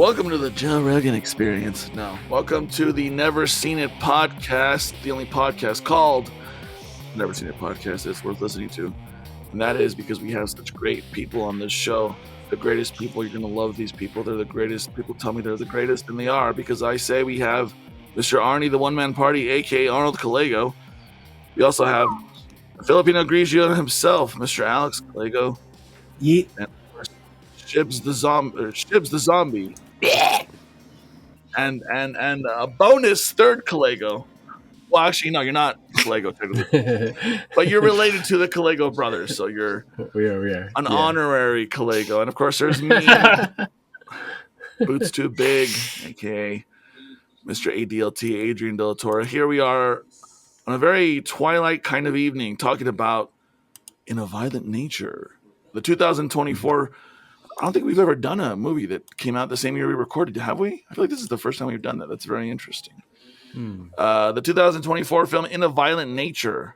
Welcome to the Joe Rogan Experience. No, welcome to the Never Seen It podcast, the only podcast called Never Seen It podcast that's worth listening to. And that is because we have such great people on this show. The greatest people. You're going to love these people. They're the greatest. People tell me they're the greatest, and they are, because I say we have Mr. Arnie, the one-man party, a.k.a. Arnold Callego. We also have Filipino Grigio himself, Mr. Alex Callego. Yeet. And Shibs the zombie. And a bonus third Callego. Well, actually, no, you're not Callego technically, but you're related to the Callego brothers, so you're we are an honorary Callego. And of course, there's me, Boots Too Big, aka Mr. ADLT, Adrian De La Torre. Here we are on a very twilight kind of evening, talking about In a Violent Nature, the 2024. I don't think we've ever done a movie that came out the same year we recorded, have we? I feel like this is the first time we've done that. That's very interesting. The 2024 film In a Violent Nature.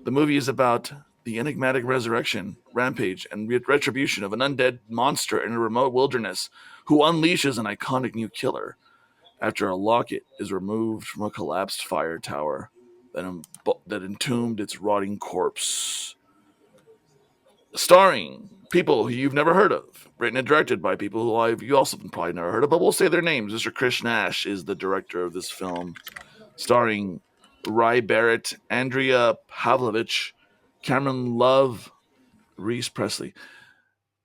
The movie is about the enigmatic resurrection, rampage, and retribution of an undead monster in a remote wilderness who unleashes an iconic new killer after a locket is removed from a collapsed fire tower that entombed its rotting corpse. Starring people who you've never heard of, written and directed by people who you also probably never heard of, but we'll say their names. Mr. Chris Nash is the director of this film, starring Ry Barrett, Andrea Pavlovich, Cameron Love, Reese Presley.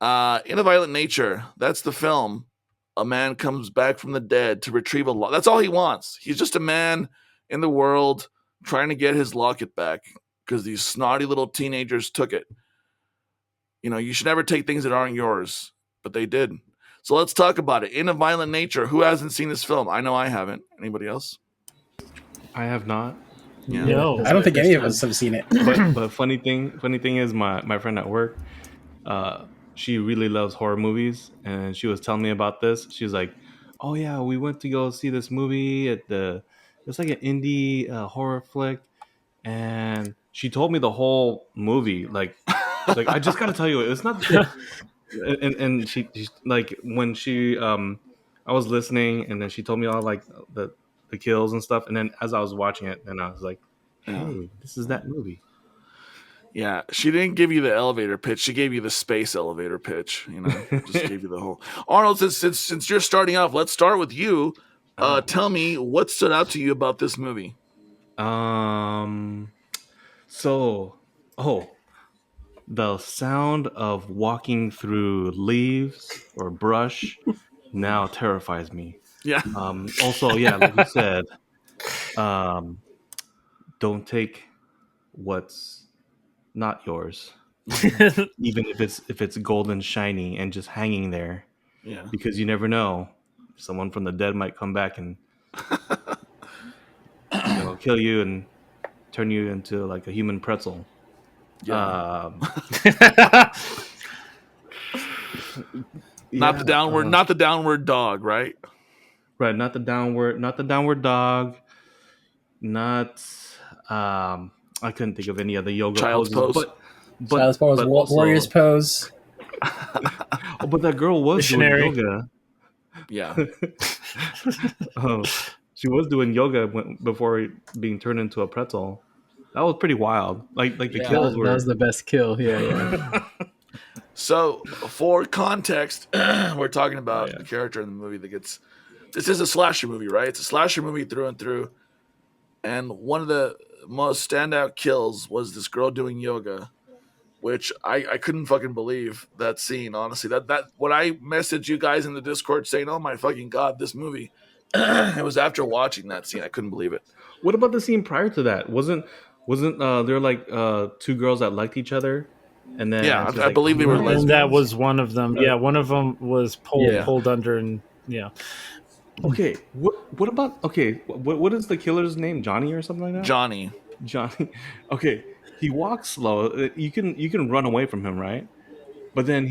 In a Violent Nature, that's the film. A man comes back from the dead to retrieve a locket. That's all he wants. He's just a man in the world trying to get his locket back because these snotty little teenagers took it. You know, you should never take things that aren't yours, but they did. So let's talk about it. In a Violent Nature. Who hasn't seen this film? I know I haven't. Anybody else? I have not. Yeah. No, I don't think any of us have seen it. But funny thing is my friend at work, she really loves horror movies, and she was telling me about this. She was like, "Oh yeah, we went to go see this movie it's like an indie horror flick," and she told me the whole movie. Like, she's like, "I just got to tell you, it's not." And she like when she I was listening, and then she told me all like the kills and stuff, and then as I was watching it, and I was like, "Hey, this is that movie." Yeah, she didn't give you the elevator pitch. She gave you the space elevator pitch. You know, just gave you the whole. Arnold, since you're starting off, let's start with you. Tell me what stood out to you about this movie. The sound of walking through leaves or brush now terrifies me. Yeah. Also, yeah, like you said, don't take what's not yours, even if it's golden shiny and just hanging there. Yeah. Because you never know, someone from the dead might come back and kill you and turn you into like a human pretzel. Yeah. Not the downward dog, right? Right, not the downward dog. Not I couldn't think of any other yoga Child's poses, pose. Child's pose, warrior's pose. Oh, but that girl was Missionary. doing yoga. Yeah. She was doing yoga before being turned into a pretzel. That was pretty wild. Like the kills were. That was the best kill. Yeah. So, for context, we're talking about the character in the movie that gets. This is a slasher movie, right? It's a slasher movie through and through. And one of the most standout kills was this girl doing yoga, which I couldn't fucking believe that scene. Honestly, that when I messaged you guys in the Discord saying, "Oh my fucking god, this movie," it was after watching that scene. I couldn't believe it. What about the scene prior to that? Wasn't there like two girls that liked each other? And then I believe they were lesbians. And that was one of them. Yeah, one of them was pulled under, and Okay, what about what is the killer's name? Johnny or something like that? Johnny. Okay, he walks slow. You can run away from him, right? But then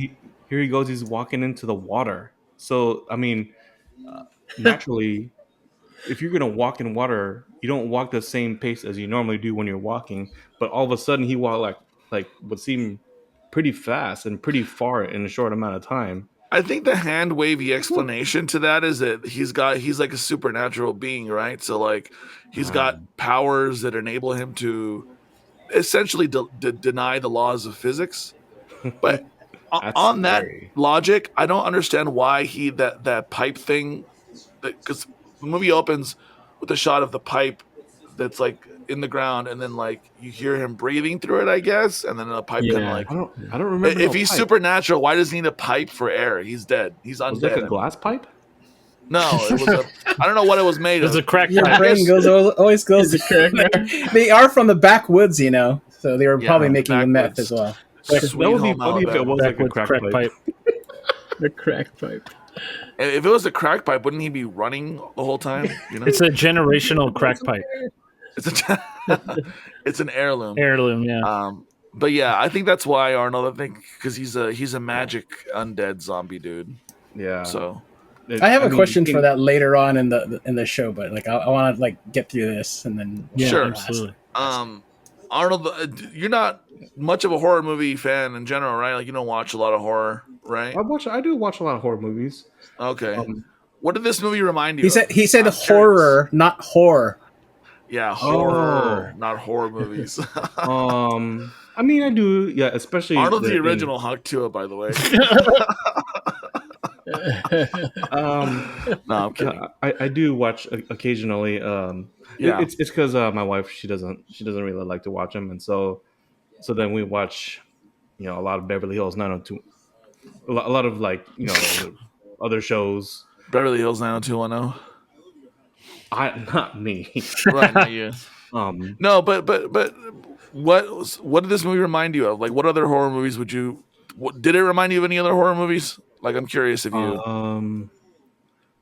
here he goes. He's walking into the water. So I mean, naturally, if you're gonna walk in water, you don't walk the same pace as you normally do when you're walking. But all of a sudden, he walked like would seem pretty fast and pretty far in a short amount of time. I think the hand wavy explanation to that is that he's like a supernatural being, right? So like he's got powers that enable him to essentially deny the laws of physics. But That's on that scary. logic, I don't understand why that pipe thing, because the movie opens with a shot of the pipe that's like in the ground, and then like you hear him breathing through it, I guess, and then the pipe kind of Yeah. like. I don't remember. If No he's pipe. supernatural, why does he need a pipe for air? He's dead. He's Was it like undead. a glass pipe? No, it was a. I don't know what it was made There's of. a crack Your I pipe. brain guess- always goes. They are from the backwoods, so they were Yeah, probably the making the meth backwoods. as well. Sweet That would be home funny if it Alabama. was like a Backwoods crack pipe. The crack pipe. If it was a crack pipe, wouldn't he be running the whole time? It's a generational crack pipe. It's an heirloom. Heirloom, yeah. But yeah, I think that's why Arnold. I think because he's a magic undead zombie dude. Yeah. So I have a question for that later on in the show, but like I want to like get through this and then Sure. absolutely. Arnold, you're not much of a horror movie fan in general, right? Like you don't watch a lot of horror, right? I do watch a lot of horror movies. Okay. What did this movie remind you? He said I'm horror, curious. not horror. Yeah, horror, not horror movies. I mean, I do. Yeah, especially Arnold's the original Hawk Tua, by the way. No, I'm kidding. I do watch occasionally. Yeah. It's because my wife she doesn't really like to watch them, and so then we watch a lot of Beverly Hills 902, a lot of like other shows. Beverly Hills 90210. Not me. Right, not you. No, but what did this movie remind you of? Like, what other horror movies would you? Did it remind you of any other horror movies? Like, I'm curious if you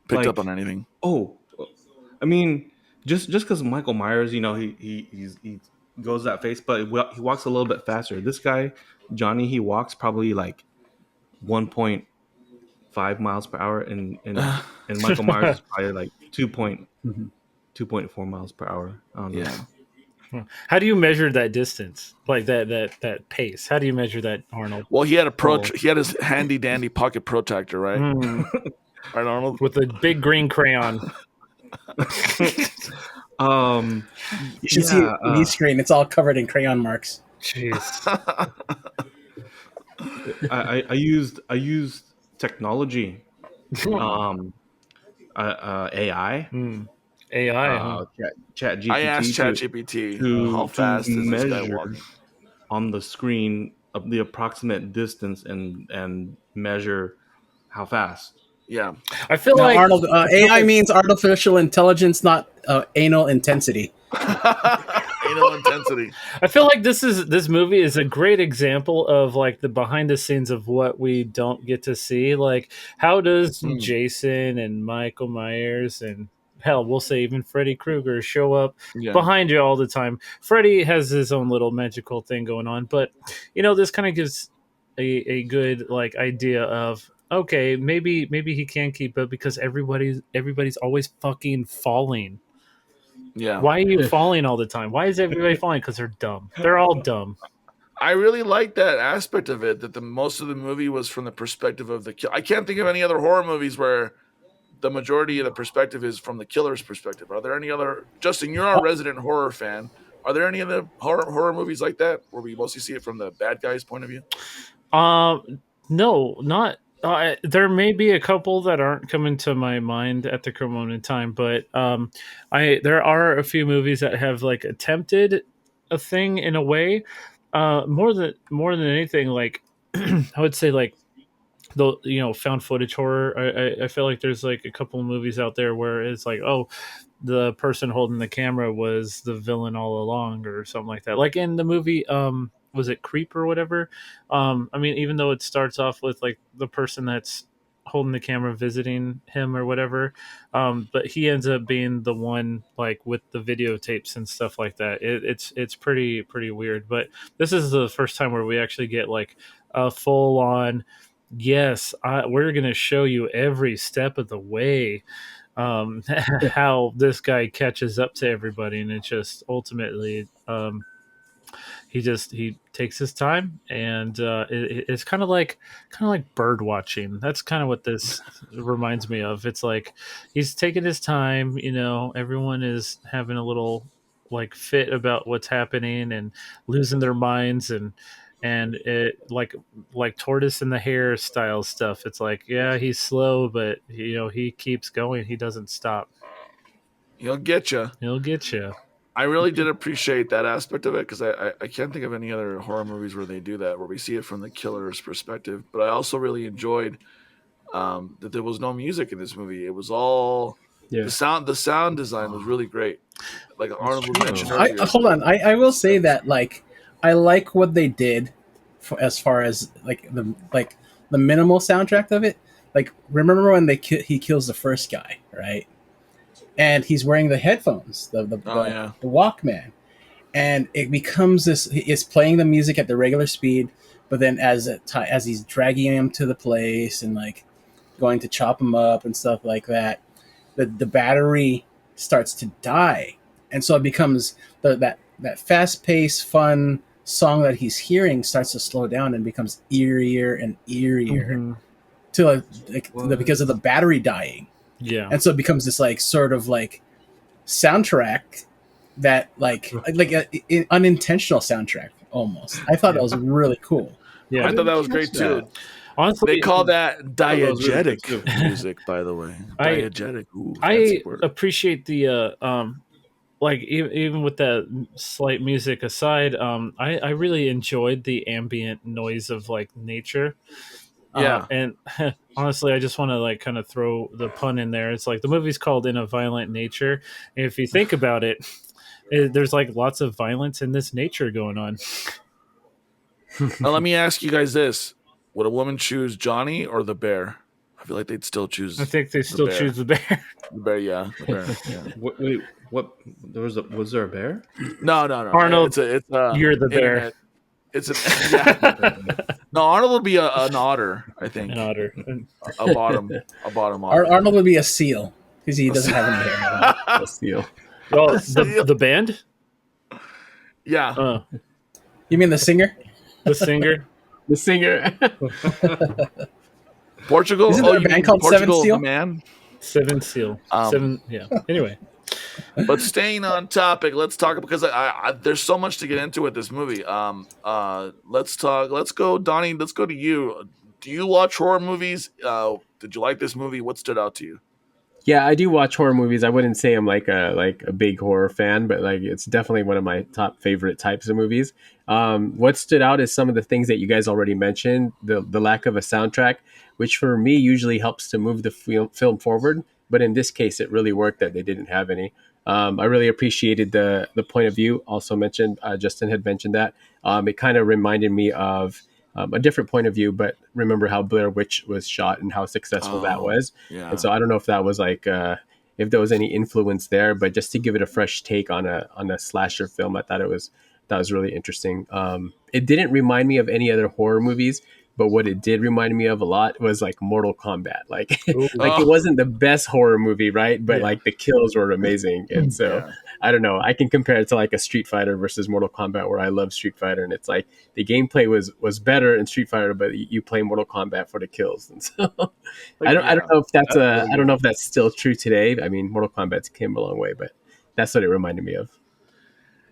picked up on anything. Oh, I mean, just because Michael Myers, he goes that face, but he walks a little bit faster. This guy, Johnny, he walks probably like 1.5 miles per hour, and Michael Myers is probably like 2.4 miles per hour. I don't know. Yeah. How do you measure that distance? Like that pace? How do you measure that, Arnold? Well, he had he had his handy dandy pocket protractor, right? Right, Arnold. With a big green crayon. You should see it on the screen. It's all covered in crayon marks. Jeez. I used technology, AI. AI. Chat GPT. I asked ChatGPT how fast is this guy walking on the screen of the approximate distance and measure how fast. Yeah. I feel Now, like Arnold, AI means artificial intelligence, not anal intensity. Anal intensity. I feel like this movie is a great example of like the behind the scenes of what we don't get to see. Like, how does Jason and Michael Myers and hell, we'll say even Freddy Krueger show up behind you all the time? Freddy has his own little magical thing going on, but this kind of gives a good like idea of, okay, maybe he can keep up because everybody's always fucking falling. Yeah. Why are you falling all the time? Why is everybody falling? Because they're dumb. They're all dumb. I really like that aspect of it, that the most of the movie was from the perspective of the kill. I can't think of any other horror movies where the majority of the perspective is from the killer's perspective. Are there any other? Justin, you're our resident horror fan. Are there any other horror movies like that where we mostly see it from the bad guy's point of view? No, not. There may be a couple that aren't coming to my mind at the current moment in time, but there are a few movies that have like attempted a thing in a way. More than anything, like I would say, like the found footage horror. I feel like there's like a couple of movies out there where it's like, oh, the person holding the camera was the villain all along, or something like that. Like in the movie, was it Creep or whatever? I mean, even though it starts off with like the person that's holding the camera visiting him or whatever, but he ends up being the one like with the videotapes and stuff like that. It's pretty weird. But this is the first time where we actually get like a full on, yes, we're going to show you every step of the way. How this guy catches up to everybody, and it's just ultimately he takes his time, and it's kind of like bird watching. That's kind of what this reminds me of. It's like he's taking his time. Everyone is having a little like fit about what's happening and losing their minds, and it like tortoise and the hare style stuff. It's like, yeah, he's slow, but he keeps going. He doesn't stop. He'll get you. He'll get you. I really did appreciate that aspect of it because I can't think of any other horror movies where they do that, where we see it from the killer's perspective. But I also really enjoyed that there was no music in this movie. It was all the sound design was really great. Like Arnold was mentioned earlier. Hold on. I will say that like I like what they did as far as like the minimal soundtrack of it. Like remember when he kills the first guy, right? And he's wearing the headphones, the Walkman, and it becomes this. It's playing the music at the regular speed, but then as he's dragging him to the place and like going to chop him up and stuff like that, the battery starts to die, and so it becomes that fast paced, fun song that he's hearing starts to slow down and becomes eerier and eerier because of the battery dying. Yeah, and so it becomes this like sort of like soundtrack that like an unintentional soundtrack almost. I thought that was really cool. Yeah, I thought that was great too. Honestly, they call that diegetic music, by the way. Diegetic. I appreciate the like even with that slight music aside, I really enjoyed the ambient noise of like nature. Yeah, and honestly, I just want to like kind of throw the pun in there. It's like the movie's called In a Violent Nature. And if you think about it, there's like lots of violence in this nature going on. Now, let me ask you guys this: would a woman choose Johnny or the bear? I feel like they'd still choose. I think they still choose the bear. The bear, yeah. The bear, yeah. Wait, what? Was there a bear? No. Arnold, it's you're the bear. It's no. Arnold would be an otter, I think. An otter, a bottom otter. Arnold would be a seal because he doesn't have any hair. A seal. Well, the band. Yeah. You mean the singer? The singer. The singer. Portugal. Isn't there a band called Portugal, Seven Seal? Man. Seven Seal. Seven. Yeah. Anyway. But staying on topic, let's talk because there's so much to get into with this movie. Let's talk. Let's go, Donnie. Let's go to you. Do you watch horror movies? Did you like this movie? What stood out to you? Yeah, I do watch horror movies. I wouldn't say I'm like a big horror fan, but like it's definitely one of my top favorite types of movies. What stood out is some of the things that you guys already mentioned. The lack of a soundtrack, which for me usually helps to move the film forward. But in this case, it really worked that they didn't have any. I really appreciated the point of view. Also mentioned, Justin had mentioned that. It kind of reminded me of a different point of view, but remember how Blair Witch was shot and how successful that was. Yeah. And so I don't know if that was like, if there was any influence there, but just to give it a fresh take on a slasher film, I thought that was really interesting. It didn't remind me of any other horror movies, but what it did remind me of a lot was like Mortal Kombat. Like, it wasn't the best horror movie, right? But like the kills were amazing. And so I don't know. I can compare it to like a Street Fighter versus Mortal Kombat, where I love Street Fighter, and it's like the gameplay was better in Street Fighter, but you play Mortal Kombat for the kills. And so I don't know if I don't know if that's still true today. I mean, Mortal Kombat's came a long way, but that's what it reminded me of.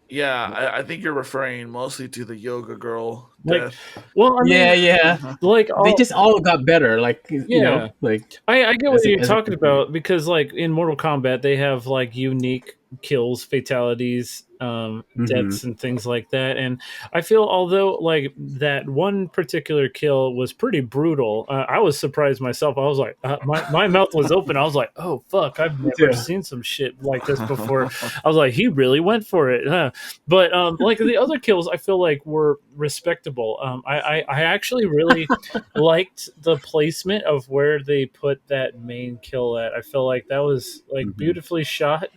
Yeah, I think you're referring mostly to the yoga girl death. Well, I mean, yeah. Like they just all got better. Like, you know, like I get what you're talking about, because like in Mortal Kombat they have like unique kills, fatalities, deaths and things like that. And I feel although like that one particular kill was pretty brutal, I was surprised myself. I was like, my mouth was open. I was like, oh fuck, I've never seen some shit like this before. I was like, he really went for it. But like the other kills I feel like were respectable. I actually really liked the placement of where they put that main kill at. I feel like that was like beautifully shot.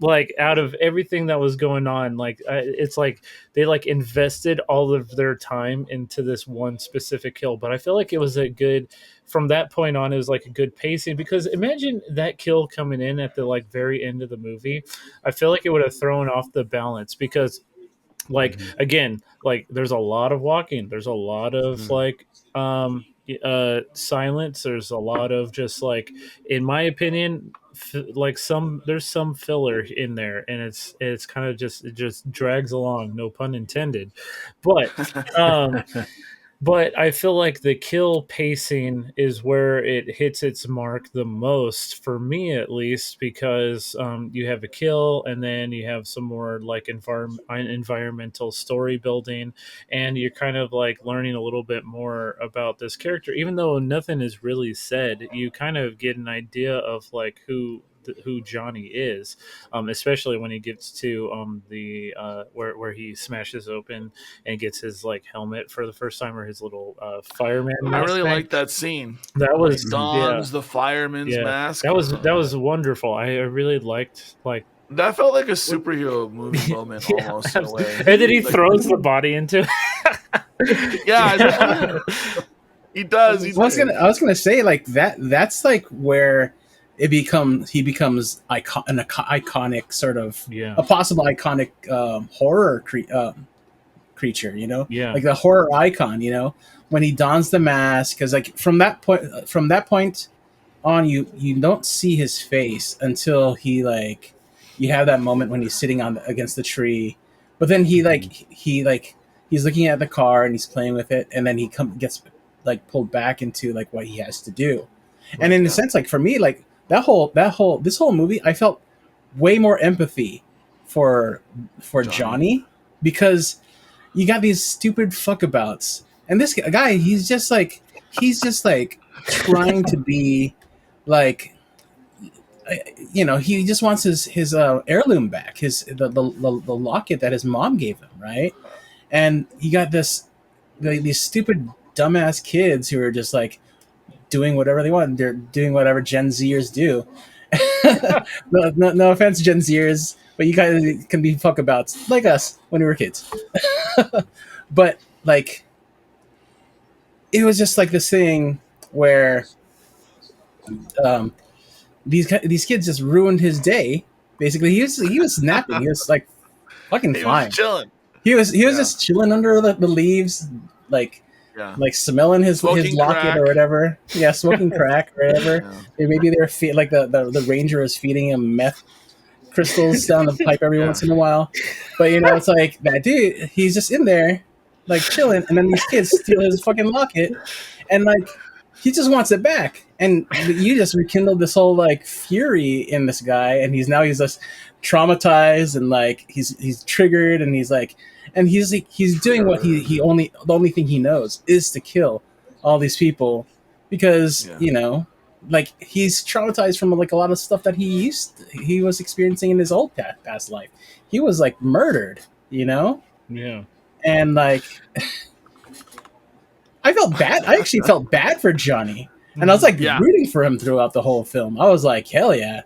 Like out of everything that was going on, like it's like they like invested all of their time into this one specific kill. But I feel like it was a good, from that point on, it was like a good pacing, because imagine that kill coming in at the like very end of the movie. I feel like it would have thrown off the balance, because Like again, like there's a lot of walking, there's a lot of like silence, there's a lot of just like, in my opinion, like there's some filler in there, and it's kind of just, it just drags along, no pun intended. But um but I feel like the kill pacing is where it hits its mark the most, for me at least, because you have a kill, and then you have some more like environmental story building, and you're kind of like learning a little bit more about this character. Even though nothing is really said, you kind of get an idea of like who Johnny is, especially when he gets to the where he smashes open and gets his like helmet for the first time, or his little fireman I mask really thing. like that scene That when he was dons the fireman's yeah. mask. That was wonderful. I really liked like That felt like a superhero movie moment yeah, almost in a way. and then he throws the body into Yeah, I was like, oh. He does. I was gonna say like that. That's like where he becomes an iconic sort of yeah. a possible iconic horror creature. You know, Yeah. like the horror icon. You know, when he dons the mask, because like from that point on, you don't see his face until he like you have that moment when he's sitting against the tree, but then he he's looking at the car and he's playing with it, and then he gets like pulled back into like what he has to do. And in a sense, like for me, like this whole movie, I felt way more empathy for Johnny, because you got these stupid fuckabouts, and this guy, he's just like trying to be like, you know, he just wants his heirloom back, the locket that his mom gave him, right? And you got these stupid dumbass kids who are just like doing whatever they want. They're doing whatever Gen Zers do. No offense, Gen Zers, but you guys can be fuckabouts like us when we were kids. But like, it was just like this thing where these kids just ruined his day. Basically, he was napping. He was like fucking fine. Was chilling. He was just chilling under the leaves, like smelling his locket crack. or whatever. Yeah, smoking crack or whatever. Yeah. Maybe they're like the ranger is feeding him meth crystals down the pipe every once in a while. But you know, it's like that dude. He's just in there, like chilling, and then these kids steal his fucking locket, and like he just wants it back. And you just rekindled this whole like fury in this guy, and he's just traumatized, and like he's triggered, and he's doing what the only thing he knows is to kill all these people, because you know, like he's traumatized from like a lot of stuff that he was experiencing in his old past life. He was like murdered, you know. Yeah. And like I actually felt bad for Johnny, and I was like rooting for him throughout the whole film. I was like, hell yeah,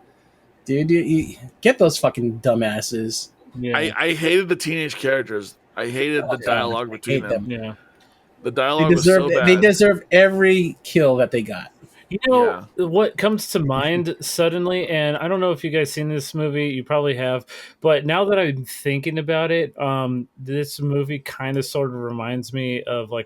dude, you get those fucking dumbasses. Yeah. I hated the teenage characters. I hated the dialogue between them. Yeah, the dialogue was so bad. They deserve every kill that they got. You know what comes to mind suddenly, and I don't know if you guys seen this movie. You probably have, but now that I'm thinking about it, this movie kind of sort of reminds me of like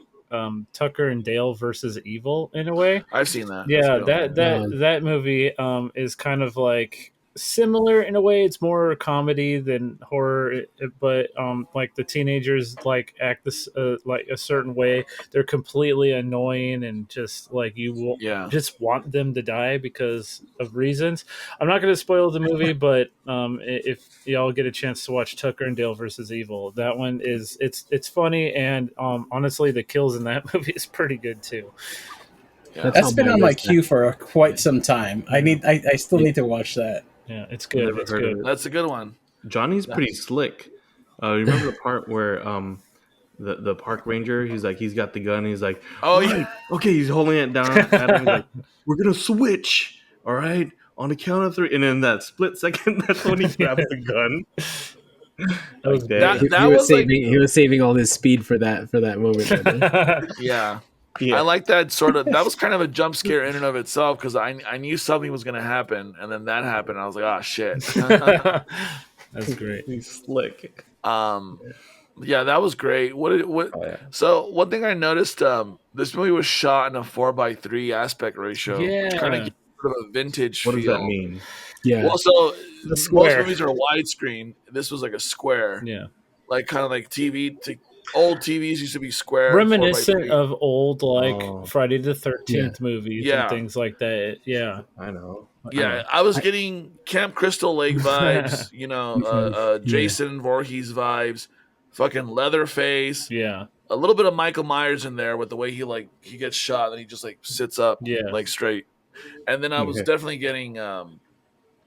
Tucker and Dale versus Evil in a way. I've seen that. Yeah, that movie is kind of like similar in a way. It's more comedy than horror, but like the teenagers like act this like a certain way. They're completely annoying, and just like you will just want them to die because of reasons. I'm not going to spoil the movie, but if y'all get a chance to watch Tucker and Dale versus Evil, that one it's funny, and honestly the kills in that movie is pretty good too. Yeah. That's been on my queue for quite some time. I still need to watch that. Yeah, it's good. It's good. That's a good one. Johnny's pretty slick. You remember the part where the park ranger, he's got the gun. He's like, oh yeah, okay. He's holding it down at him. He's like, we're gonna switch, all right, on the count of 3. And in that split second, that's when he grabs the gun. He was saving all his speed for that moment. Yeah. I like that sort of. That was kind of a jump scare in and of itself, because I knew something was going to happen, and then that happened. I was like, oh shit. That's great. He's slick. Yeah, that was great. What? Oh yeah. So one thing I noticed, this movie was shot in a 4:3 aspect ratio, which kind of Yeah, gives sort of a vintage What does that feel. mean? Yeah. Well, so the most square. movies are widescreen. This was like a square, Yeah, like kind of like old TVs used to be square and four by reminiscent three. of old like Oh, Friday the Yeah. 13th movies and Yeah, things like that. Yeah, I know. yeah. I was I, getting Camp Crystal Lake vibes. yeah. Jason Voorhees vibes. Fucking Leatherface. yeah, A little bit of Michael Myers in there with the way he gets shot and he just like sits up yeah, like straight. And then I was Yeah. definitely getting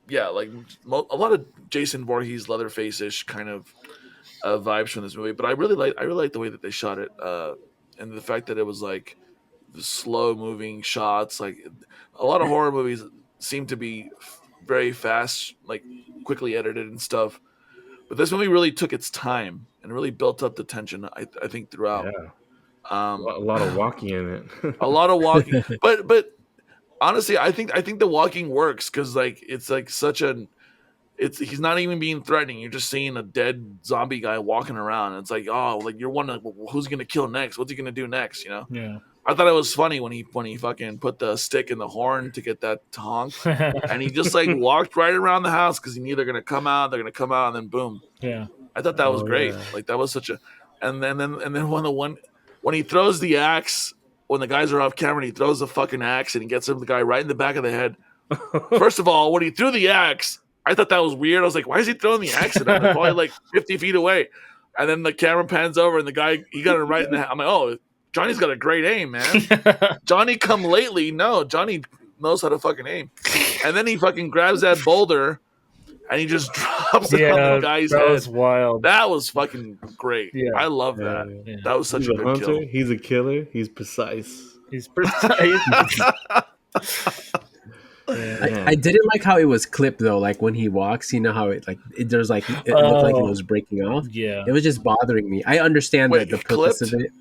yeah, like a lot of Jason Voorhees Leatherface ish kind of vibes from this movie. But I really like the way that they shot it, and the fact that it was like the slow moving shots. Like a lot of horror movies seem to be very fast, like quickly edited and stuff. But this movie really took its time and really built up the tension. I think throughout. Yeah. Um, A lot of walking in a it. lot of walking, but honestly, I think the walking works because like it's like such an it's he's not even being threatening. You're just seeing a dead zombie guy walking around. And it's like, oh, like you're wondering, well, who's gonna kill next? What's he gonna do next? You know. yeah. I thought it was funny when he fucking put the stick in the horn to get that to honk, and he just like walked right around the house because he knew they're gonna come out, and then boom. Yeah, I thought that was Oh great. yeah. Like that was such a, and then when he throws the axe when the guys are off camera, and he throws the fucking axe and he gets the guy right in the back of the head. First of all, when he threw the axe, I thought that was weird. I was like, why is he throwing the axe at him? They're probably like 50 feet away. And then the camera pans over and the guy, he got it right in the head. I'm like, oh, Johnny's got a great aim, man. Johnny come lately. No, Johnny knows how to fucking aim. And then he fucking grabs that boulder and he just drops it on yeah. the guy's That head. was wild. That was fucking great. Yeah. I love that. Yeah. Yeah. That was such He's a a good hunter. kill. He's a killer. He's precise. He's precise. Yeah. I didn't like how it was clipped though. Like when he walks, you know how there's like it looked like it was breaking off. Yeah. It was just bothering me. I understand Wait, the purpose clipped? of it,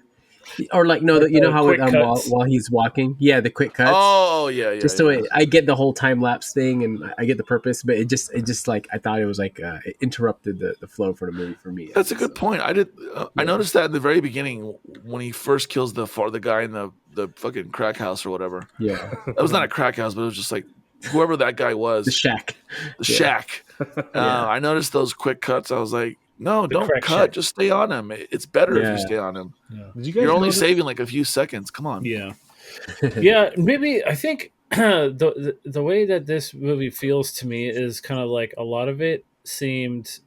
or like no, you know how Quick while, cuts. while he's walking, yeah, the quick cuts. Oh, yeah. Just so yeah. I get the whole time lapse thing, and I get the purpose, but it just like I thought it was like it interrupted the flow for the movie for me. That's a good point. I noticed that in the very beginning when he first kills the guy in the fucking crack house or whatever. Yeah, That was not a crack house, but it was just like whoever that guy was. the shack. The shack. Yeah. I noticed those quick cuts. I was like, no, don't crack cut. shack. Just stay on him. It's better if Yeah. you stay on him. Yeah. Did you guys You're only notice- saving like a few seconds. Come on. Yeah. Yeah, maybe I think the way that this movie feels to me is kind of like a lot of it seemed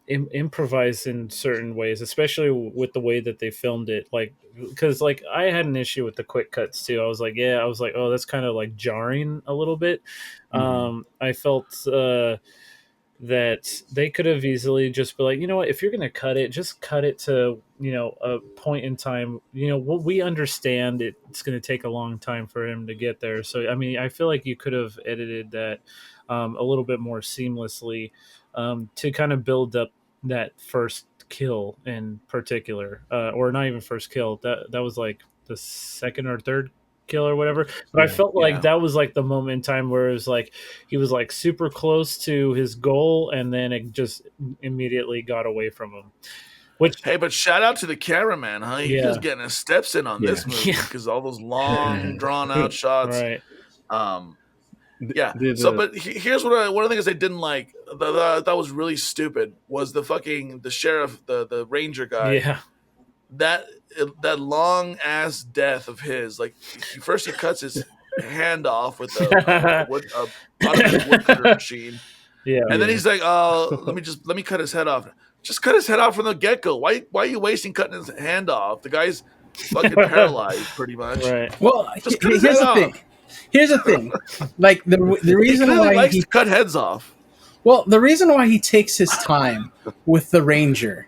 improvised in certain ways, especially with the way that they filmed it. Like, because like I had an issue with the quick cuts too. I was like, oh, that's kind of like jarring a little bit. I felt that they could have easily just be like, you know what, if you're going to cut it, just cut it to, a point in time. We understand it's going to take a long time for him to get there. So, I mean, I feel like you could have edited that a little bit more seamlessly to kind of build up that first kill in particular, or not even first kill. That was like the second or third kill or whatever, but I felt like that was like the moment in time where it was like he was like super close to his goal and then it just immediately got away from him. Which, hey, but shout out to the cameraman, huh? He Yeah. was getting his steps in on this movie Yeah. because all those long, drawn out shots. right? Yeah. But here's one of the things I didn't like. That was really stupid. Was the sheriff, the ranger guy. Yeah, That long ass death of his. Like first he cuts his hand off with a automatic woodcutter machine, yeah, and then he's like, "Oh, let me cut his head off." Just cut his head off from the get go. Why are you wasting cutting his hand off? The guy's fucking paralyzed, pretty much. right. Well, Just cut his here's head the thing. off. Here's the thing. Like the He reason clearly why likes he to cut heads off. Well, the reason why he takes his time with the ranger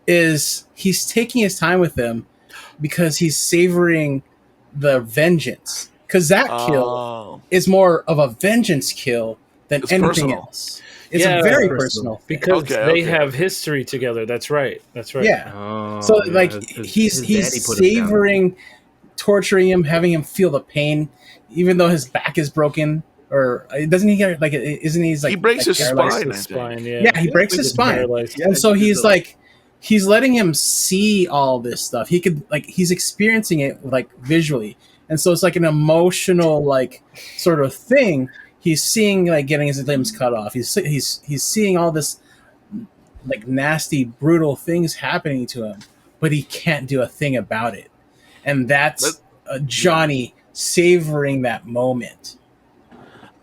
is he's taking his time with them because he's savoring the vengeance. Because that kill Oh. is more of a vengeance kill than It's anything personal. else. It's Yeah, a very personal. personal thing. Because Okay, they okay. have history together. That's right. Yeah. Oh, So yeah, like his daddy he's put him down. savoring torturing him, having him feel the pain, even though his back is broken or doesn't he get like? Isn't he He like breaks his paralyzed? spine, I His think. spine, Yeah, yeah. he breaks his He's spine, paralyzed. Yeah, and so he did he's like, he's letting him see all this stuff. He could like he's experiencing it like visually, and so it's like an emotional like sort of thing. He's seeing like getting his limbs cut off. He's seeing all this like nasty, brutal things happening to him, but he can't do a thing about it. And That, that's Johnny savoring that moment.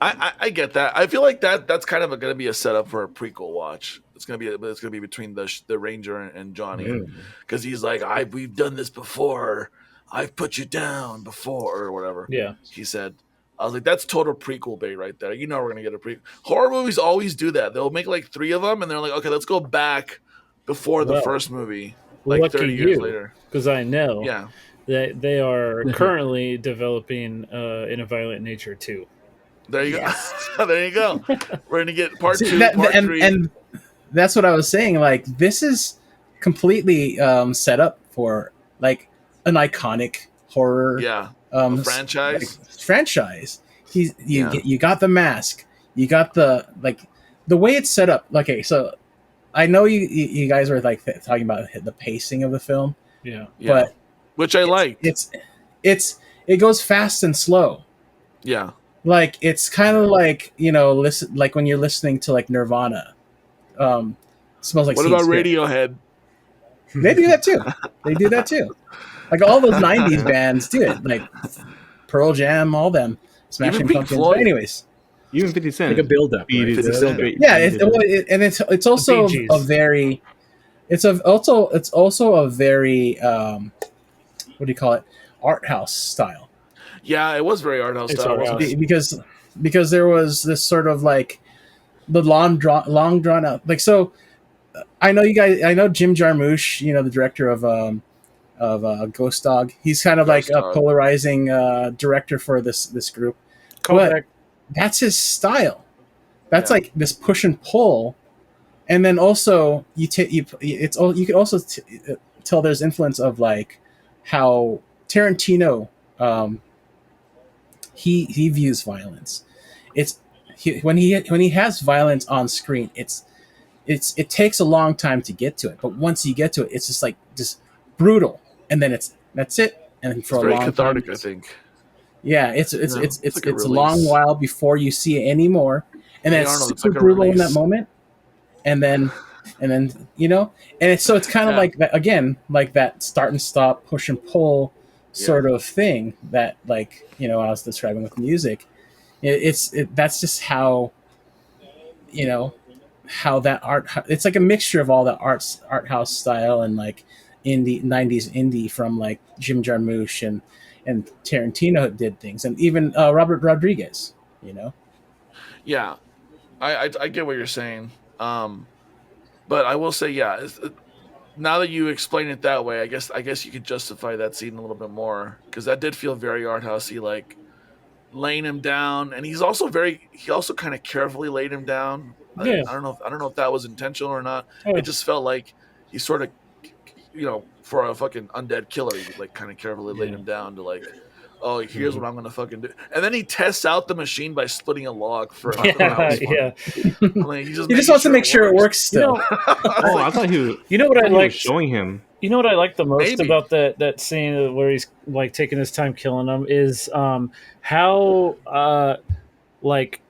I get that. I feel like that's kind of going to be a setup for a prequel watch. It's gonna be between the Ranger and Johnny, because he's like, we've done this before. I've put you down before, or whatever Yeah. he said. I was like, that's total prequel bait right there. You know we're gonna get a prequel. Horror movies always do that. They'll make like 3 of them, and they're like, okay, let's go back before the Well, first movie, like lucky 30 years you, later. because I know Yeah, that they are currently developing In a Violent Nature 2. there you Yes. go. There you go. We're gonna get part See, 2, part 3. and that's what I was saying. Like this is completely set up for like an iconic horror Yeah, um, a franchise. franchise. Yeah. You got the mask. You got the like the way it's set up. Okay, so I know you guys were like talking about the pacing of the film, Yeah. Yeah, but which I liked. it goes fast and slow. Yeah, Like it's kind of like listen like when you're listening to like Nirvana. Smells like what Teen about Spirit. Radiohead? They do that too. They do that too. Like all those '90s bands do it. Like Pearl Jam, all them, Smashing Pink Pumpkins. Floyd. But anyways, Even 50 Cent. like a build-up, Beat right? it, 50 just Cent. straight yeah, beat it. and it's also Bee Gees. a very, it's also a very what do you call it, art house style. Yeah, it was very art house It's style, art wasn't house. it? Because there was this sort of like the long drawn out like so. I know Jim Jarmusch, the director of Ghost Dog. He's kind of like Ghost a Dog. polarizing director for this group. Call But back. that's his style. That's Yeah. like this push and pull, and then also you could also tell there's influence of like how Tarantino he views violence. When he has violence on screen, it takes a long time to get to it, but once you get to it, it's just brutal, and then that's it. And It's for a very long cathartic, time, I think. yeah, it's like a a long release. while before you see it anymore, and then Hey, it's Arnold, it's super like a brutal in that release. moment, and then and it's kind of Yeah. like that again, like that start and stop, push and pull sort of thing that I was describing with music. That's just how you know how that it's like a mixture of all the art house style and like indie '90s indie from like Jim Jarmusch and Tarantino did things, and even Robert Rodriguez. Yeah, I get what you're saying. But I will say, yeah, now that you explain it that way, I guess you could justify that scene a little bit more, because that did feel very art housey, like laying him down, and he also kind of carefully laid him down. Yeah. I don't know if that was intentional or not. Oh. It just felt like he sort of, for a fucking undead killer, he like kind of carefully laid him down to like, oh, here's what I'm gonna fucking do, and then he tests out the machine by splitting a log for. Yeah. Like, He just wants to make sure it works still. Oh, I thought he was. You know what I I thought he was liked? showing him. You know what I like the most Maybe. about that scene where he's like taking his time killing them is how like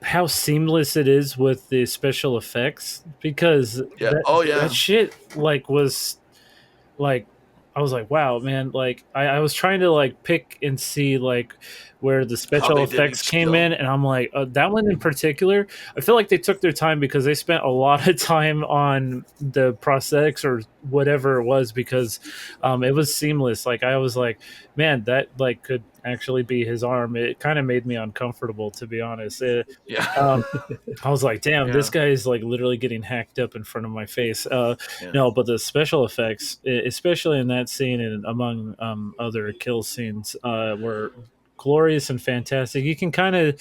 how seamless it is with the special effects, because Yeah. Oh, yeah. that shit like was like I was like, wow, man, like I was trying to like pick and see like where the special they did effects each came kill. in, and I'm like, that one in particular, I feel like they took their time because they spent a lot of time on the prosthetics or whatever it was, because it was seamless. Like I was like, man, that like could actually be his arm. It kind of made me uncomfortable, to be honest. Yeah. I was like, damn, Yeah. this guy is like literally getting hacked up in front of my face. Yeah. No, but the special effects, especially in that scene and among other kill scenes, were glorious and fantastic. You can kind of,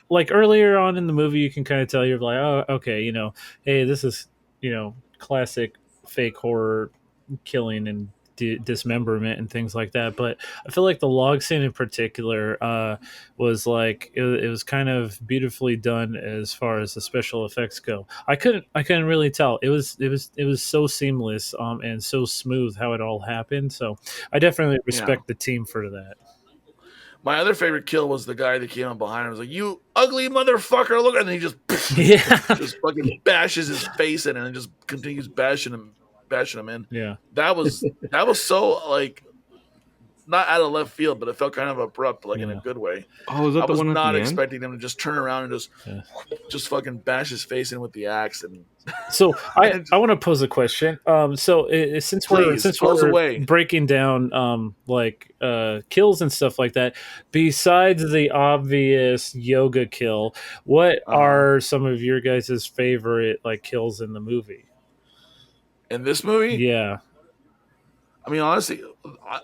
like earlier on in the movie, you can kind of tell you're like, oh, okay, hey, this is, classic fake horror killing and dismemberment and things like that. But I feel like the log scene in particular was like it was kind of beautifully done as far as the special effects go. I couldn't really tell. It was so seamless and so smooth how it all happened. So I definitely Yeah. respect the team for that. My other favorite kill was the guy that came up behind him. Was like, "You ugly motherfucker!" Look, and then he just Yeah, just fucking bashes his face in, and then just continues bashing him in. yeah. That was so like not out of left field, but it felt kind of abrupt, like in a Yeah. good way. Oh, is that I the was one at not the end? expecting him to just turn around and Yeah. just fucking bash his face in with the axe. And So I want to pose a question. So since Please, pose we're away. breaking down kills and stuff like that, besides the obvious yoga kill, what are some of your guys' favorite like kills in the movie? in this movie, Yeah, I mean, honestly,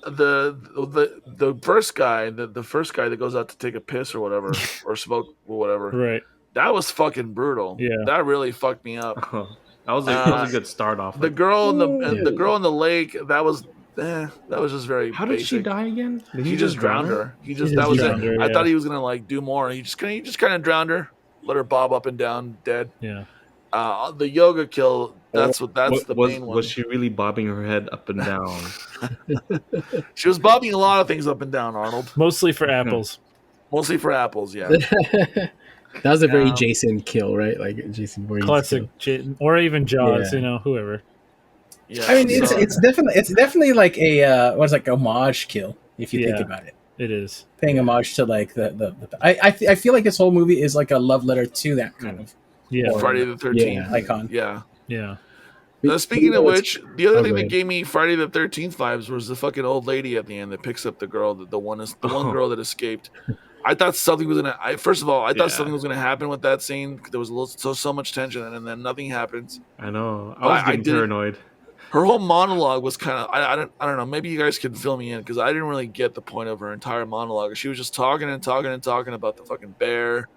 the first guy, the first guy that goes out to take a piss or whatever, or smoke or whatever, right. that was fucking brutal. Yeah. That really fucked me up. That was a good start off. The Like, girl in Ooh. the girl in the lake, that was just very how did she basic. die again? Did He just drowned her. He just just that was it. drowned her, I yeah. thought he was gonna like do more. He just kind of drowned her, let her bob up and down, dead. Yeah. The yoga kill. That's the was, main one. Was she really bobbing her head up and down? She was bobbing a lot of things up and down, Arnold. Mostly for apples. Mostly for apples, yeah. That was a very Yeah. Jason kill, right? Like Jason Voorhees Classic, or even Jaws. Yeah. Whoever. Yeah. I mean, so- it's definitely like a what's like homage kill if you think Yeah. about it. It is. Paying homage to like I feel like this whole movie is like a love letter to that kind of Yeah. Friday the 13th. Yeah. icon. Yeah. Yeah. Speaking of which, the other thing go that ahead. gave me Friday the 13th vibes was the fucking old lady at the end that picks up the girl, the one girl that escaped. I thought something was gonna. First of all, I thought something was gonna happen with that scene. There was so much tension, and then nothing happens. I know. I But was I getting didn't- paranoid. Her whole monologue was kind of. I don't know. Maybe you guys can fill me in because I didn't really get the point of her entire monologue. She was just talking and talking and talking about the fucking bear,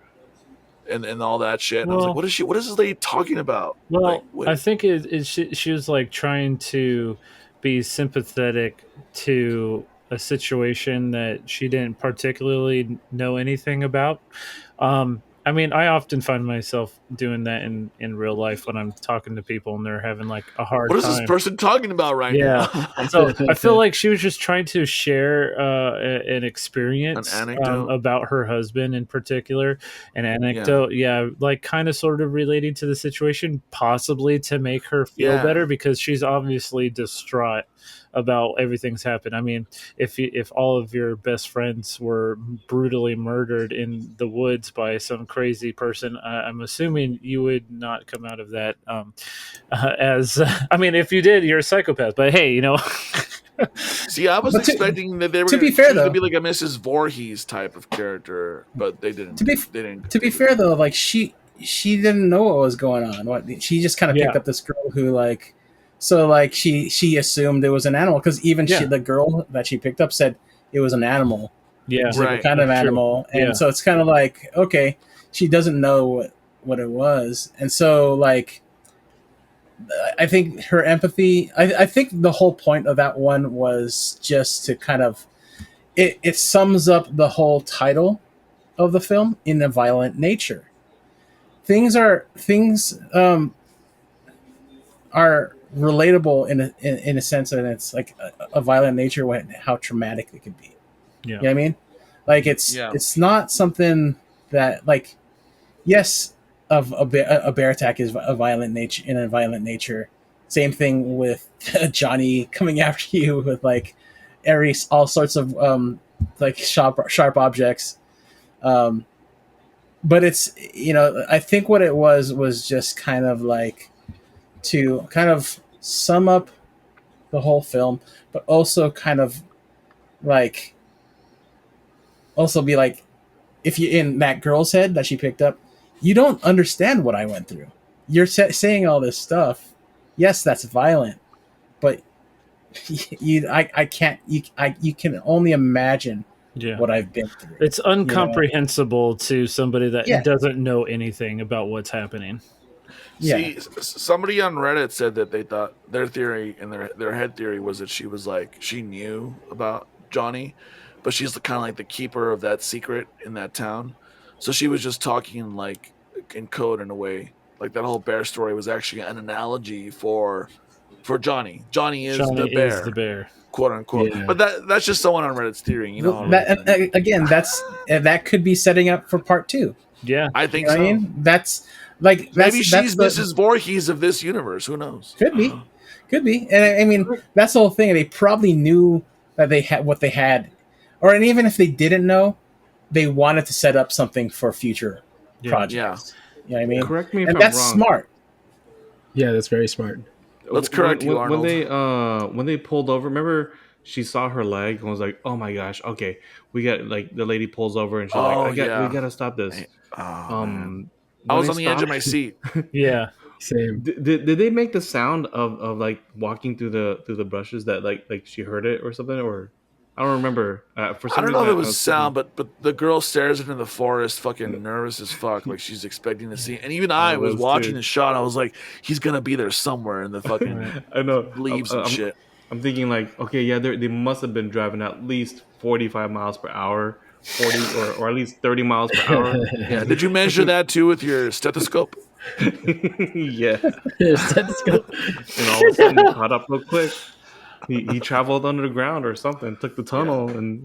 and all that shit. And I was Well- like, what is this lady talking about? Well, Like, what- I think she was like trying to be sympathetic to a situation that she didn't particularly know anything about. I mean, I often find myself doing that in real life when I'm talking to people and they're having like a hard what is time. this person talking about right Yeah. now? So I feel like she was just trying to share an experience An anecdote? about her husband in particular, an anecdote. Yeah, like kind of sort of relating to the situation, possibly to make her feel Yeah. better because she's obviously distraught about everything's happened. I mean, if all of your best friends were brutally murdered in the woods by some crazy person, I'm assuming you would not come out of that as I mean, if you did, you're a psychopath. But hey, See, I was But to- expecting that they were to be gonna, fair, she was gonna though- be like a Mrs. Voorhees type of character, but they didn't. To be- they didn't. To be fair though, like she didn't know what was going on. She just kind of picked Yeah. up this girl who like, so like she assumed it was an animal because even Yeah. the girl that she picked up said it was an animal, yeah, it's like Right. a kind of True. animal, and Yeah. so it's kind of like okay, she doesn't know what it was, and so like I think her empathy. I think the whole point of that one was just to kind of it sums up the whole title of the film in a violent nature. Things are relatable in a sense that it's like a violent nature when how traumatic it could be. Yeah. You know what I mean? Like it's not something that like yes, of a bear attack is a violent nature in a violent nature. Same thing with Johnny coming after you with like all sorts of like sharp objects. But it's I think what it was just kind of like to kind of sum up the whole film, but also kind of like also be like if you're in that girl's head that she picked up, you don't understand what I went through. You're saying all this stuff. Yes, that's violent, but I can't. You can only imagine Yeah. what I've been through. It's incomprehensible to somebody that Yeah. doesn't know anything about what's happening. Yeah. See, somebody on Reddit said that they thought their theory and their head theory was that she was like she knew about Johnny, but she's kind of like the keeper of that secret in that town. So she was just talking like in code in a way. Like that whole bear story was actually an analogy for Johnny. Johnny is Johnny the is the bear, bear. quote unquote. Yeah. But that's just someone on Reddit's theory. You know how That, Reddit's been. again, that could be setting up for part two. Yeah. I You think know what I so. mean? That's like Maybe she's the, Mrs. Voorhees of this universe. Who knows? could be, could be. And I mean, that's the whole thing. They probably knew that they had what they had, or and even if they didn't know, they wanted to set up something for future projects. You know what I mean? Correct me if And I'm that's wrong. smart. Yeah, that's very smart. Let's correct you, Arnold. When they pulled over, remember she saw her leg and was like, "Oh my gosh, okay, we got like the lady pulls over and she's like, Oh, we yeah. gotta stop this." Oh, man. I when was they on the edge of stopped- my seat. Yeah. Same. Did they make the sound of like walking through the brushes that like she heard it or something, or I don't remember. For some I don't know if reason, it I was sound, but the girl stares into the forest, fucking nervous as fuck, like she's expecting to see. And even I was was watching too. the shot. I was like, he's gonna be there somewhere in the fucking I know leaves and shit. I'm thinking like, okay, yeah, they must have been driving at least 45 miles per hour, 40 or at least 30 miles per hour. Yeah. Did you measure that too with your stethoscope? Yeah. Stethoscope. And all of a sudden, he caught up real quick. He traveled under the ground or something, took the tunnel, and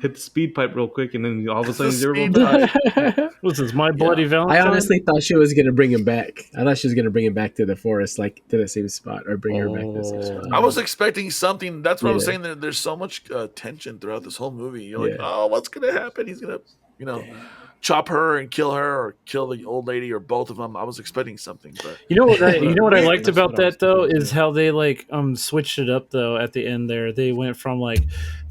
hit the speed pipe real quick, and then all of a sudden, zero speed back. What's this? My Bloody I Valentine? honestly thought she was gonna bring him back. I thought she was gonna bring him back to the forest, like to the same spot, or bring her back to the same spot. I was expecting something. That's what I was Yeah. saying. There's so much tension throughout this whole movie. You're like, Yeah. oh, what's gonna happen? He's gonna, chop her and kill her, or kill the old lady, or both of them. I was expecting something, but You know what I liked That's about what I was that though thinking, is how they like switched it up though at the end there. They went from like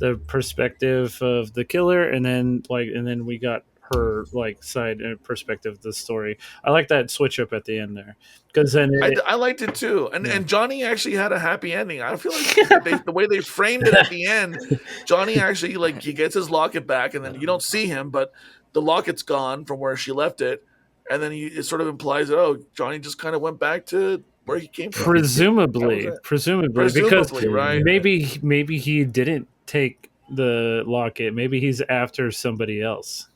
the perspective of the killer and then we got her like side perspective of the story. I like that switch up at the end there because then I liked it too. And Johnny actually had a happy ending. I feel like the way they framed it at the end, Johnny actually like he gets his locket back, and then you don't see him, but the locket's gone from where she left it, and then it sort of implies that Johnny just kind of went back to where he came from. presumably because right? maybe he didn't take the locket. Maybe he's after somebody else.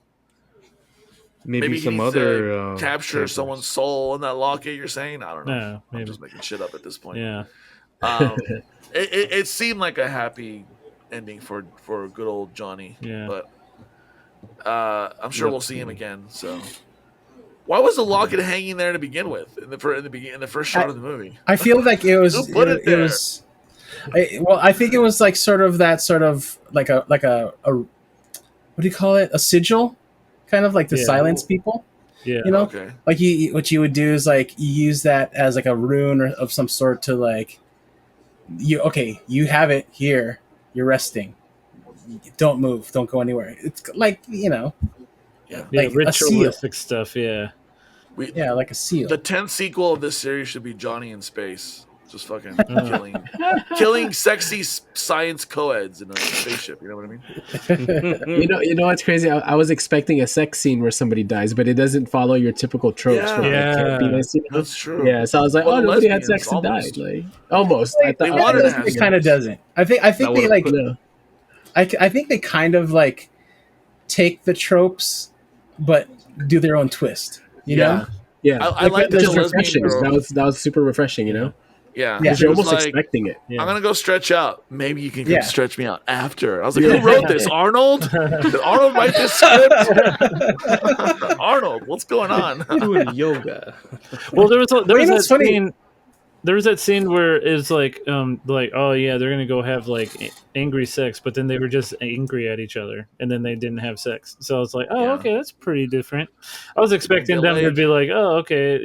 maybe he some needs to other capture characters. someone's soul in that locket. You're saying? I don't know. No, I'm maybe. just making shit up at this point. Yeah. It seemed like a happy ending for good old Johnny. Yeah. But I'm sure we'll see him again. So, why was the locket hanging there to begin with in the first shot of the movie? I feel like it was. Who put it there? was. I think it was like sort of like a what do you call it? A sigil, kind of like to Yeah. silence people. Yeah. You know, Okay. like what you would do is like you use that as like a rune or of some sort to like you have it here. You're resting. Don't move. Don't go anywhere. It's like Yeah. Yeah, like a seal. ritualistic stuff. Yeah. Yeah, like a seal. The 10th sequel of this series should be Johnny in space. Just fucking killing sexy science co-eds in a spaceship. You know what I mean? You know what's crazy? I was expecting a sex scene where somebody dies, but it doesn't follow your typical tropes. Yeah. For like, Yeah. happiness, you know? That's true. Yeah, so I was like, Well, oh, the nobody had lesbians sex and almost. died. Like almost. I They thought wanted to it have kind of doesn't. I think That they would've like. put- No. I think they kind of like take the tropes, but do their own twist. You know? Yeah, I like the That's lesbian refreshing. girl. That was super refreshing. You know, Yeah. Yeah. because She you're was almost like, expecting it. Yeah. I'm gonna go stretch out. Maybe you can Yeah. stretch me out after. I was like, who wrote this? Arnold? Did Arnold write this script? Arnold, what's going on? Doing yoga. Well, there was know, that it's funny. scene. There was that scene where it's like oh yeah, they're gonna go have like angry sex, but then they were just angry at each other, and then they didn't have sex. So it's like, oh, Yeah. okay, that's pretty different. I was expecting them to Delayed. be like, oh, okay,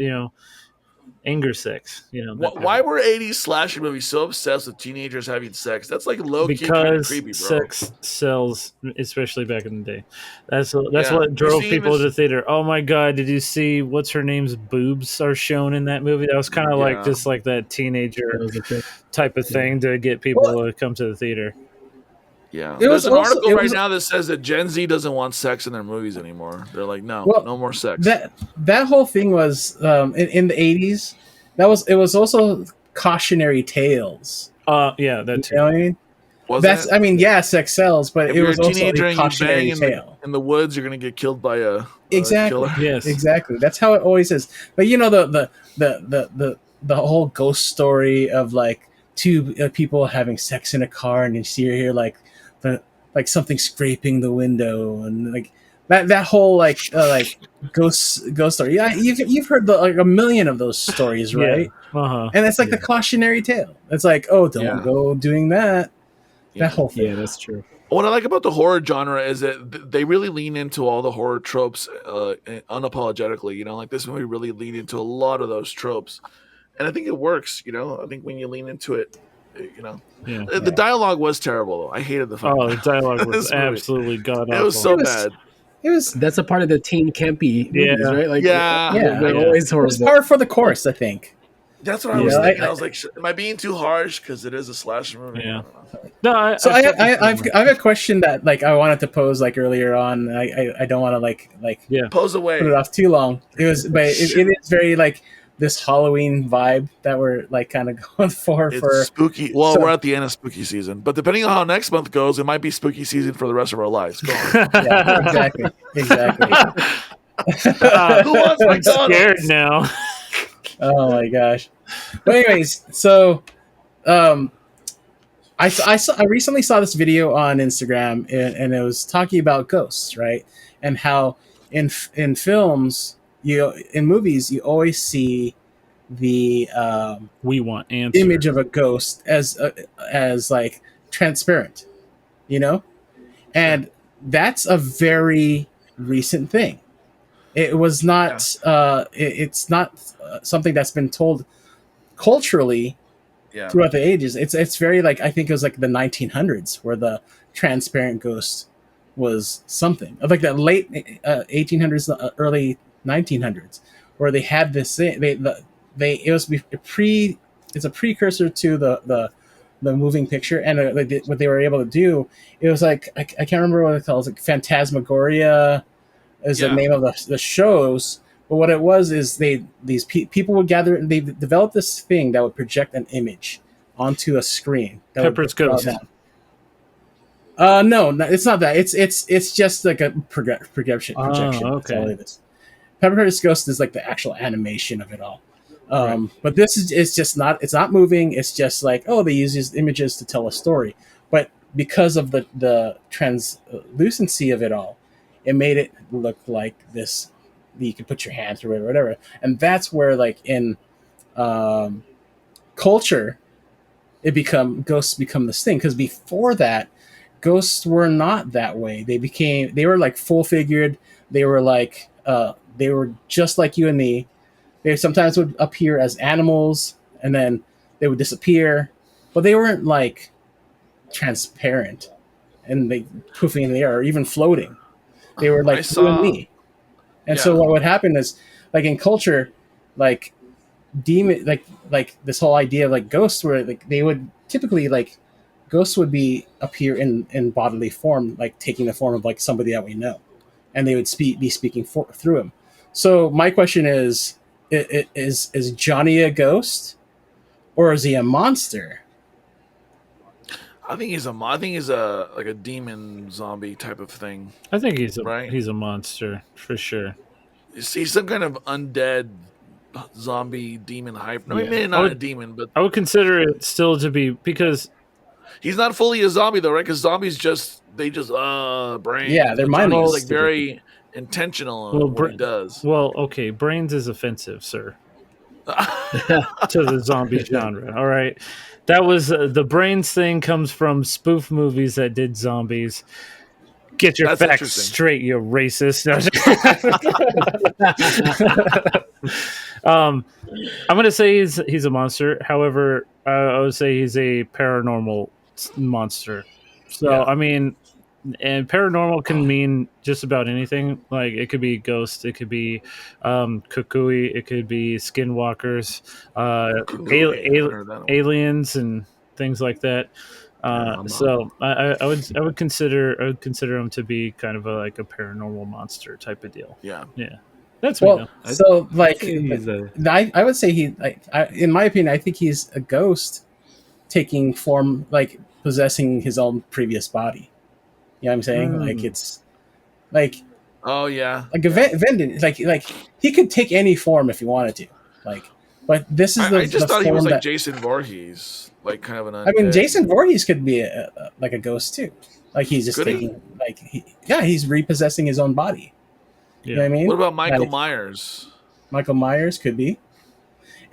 anger sex, Why were 80s slasher movies so obsessed with teenagers having sex? That's like low key kind of because creepy, bro. sex sells, especially back in the day. That's Yeah. what drove You see people to this- the theater. Oh my god, did you see what's her name's boobs are shown in that movie? That was kind of Yeah. like just like that teenager That was the thing. type of thing to get people to come to the theater. Yeah, It was there's an also article it right was now that says that Gen Z doesn't want sex in their movies anymore. They're like, no, well no more sex. that whole thing was in the 80s. It was also cautionary tales. Yeah, that You too. know what I mean? Wasn't it? I mean, yeah, sex sells, but If it you're a was also a teenager and you bang cautionary in the tale. woods, you're gonna get killed by a Exactly. killer. Yes. Exactly. That's how it always is. But you know the whole ghost story of like two people having sex in a car, and you see here the like something scraping the window, and like that whole like ghost story. Yeah, you've heard like a million of those stories, Yeah. right? Uh-huh. And it's like the Yeah. cautionary tale. It's like, oh, don't Yeah. go doing that. That Yeah. whole thing. Yeah, that's true. What I like about the horror genre is that they really lean into all the horror tropes unapologetically. You know, like this movie really leaned into a lot of those tropes, and I think it works. You know, I think when you lean into it, you know, Yeah. the dialogue was terrible though. I hated the fucking Oh, the dialogue was this movie. absolutely god It was awful. so It was bad. it was That's a part of the teen campy Yeah. movies, right? Like, Yeah, they're Yeah. always it was horrible. par for the course, I think. that's what I You was know, thinking. I was like, am I being too harsh because it is a slasher movie? Yeah. I don't know. No, So I I've a question that like I wanted to pose like earlier on. I don't want to like yeah. Pose put it away. off too long. It was, but it is very like this Halloween vibe that we're like kind of going for. It's spooky. Well, so- we're at the end of spooky season, but depending on how next month goes, it might be spooky season for the rest of our lives. Go on. yeah, exactly. Who wants I'm McDonald's? scared now. Oh my gosh. But anyways, so um, I recently saw this video on Instagram, and it was talking about ghosts, right? And how in films, in movies, you always see the We want answers. image of a ghost as like transparent, you know, and that's a very recent thing. It was not. It's not something that's been told culturally Yeah. throughout the ages. It's very like I think it was like the 1900s where the transparent ghost was something of like the late 1800s, early 1900s, where they had this thing. They it was it's a precursor to the moving picture, and what they were able to do. It was like I can't remember what it calls, like Phantasmagoria is the Yeah. name of the shows. But what it was is people would gather. They developed this thing that would project an image onto a screen. That would Pepper's draw Ghost. down. No, it's not that. It's just like a projection. Oh, That's okay. all it is. Pepper's Ghost is like the actual animation of it all. But this is it's just not. It's not moving. It's just like, oh, they use these images to tell a story. But because of the translucency of it all, it made it look like this. You could put your hand through it or whatever. And that's where like in culture, ghosts become this thing. Because before that, ghosts were not that way. They were like full figured. They were like they were just like you and me. They sometimes would appear as animals, and then they would disappear. But they weren't like transparent and they poofing in the air or even floating. They were like you and me. And so Yeah. what would happen is, like in culture, like demon, like this whole idea of like ghosts, where like they would typically like ghosts would appear in bodily form, like taking the form of like somebody that we know, and they would be speaking through him. So my question is Johnny a ghost, or is he a monster? I think he's a like a demon zombie type of thing. I think he's Right. a monster for sure. You see some kind of undead zombie demon hype. No, Yeah. maybe not a demon, but I would consider it still to be, because he's not fully a zombie though, right? Because zombies brain. Yeah, they're Johnny's mindless. like very intentional in what he does. well, okay, brains is offensive, sir, to the zombie genre. All right, that was the brains thing comes from spoof movies that did zombies. Get your That's facts interesting. straight, you racist. I'm gonna say he's a monster. However, I would say he's a paranormal monster. So Yeah. I mean, and paranormal can mean just about anything. Like it could be ghosts, it could be kukui, it could be skinwalkers, Kukui, I haven't heard that one. aliens, and things like that. So I would consider him to be kind of like a paranormal monster type of deal. Yeah. Yeah, that's me Well, though. so like, say he's a I would say in my opinion, I think he's a ghost taking form, like possessing his own previous body. You know what I'm saying? Like it's like Oh yeah. a Vendon, like he could take any form if he wanted to. Like, but this is I just the thought he was form like that Jason Voorhees, like kind of an I mean. undead. Jason Voorhees could be like a ghost too. Like he's just Could he? taking like he's repossessing his own body. You know what I mean? What about Michael Like, Myers? Michael Myers could be.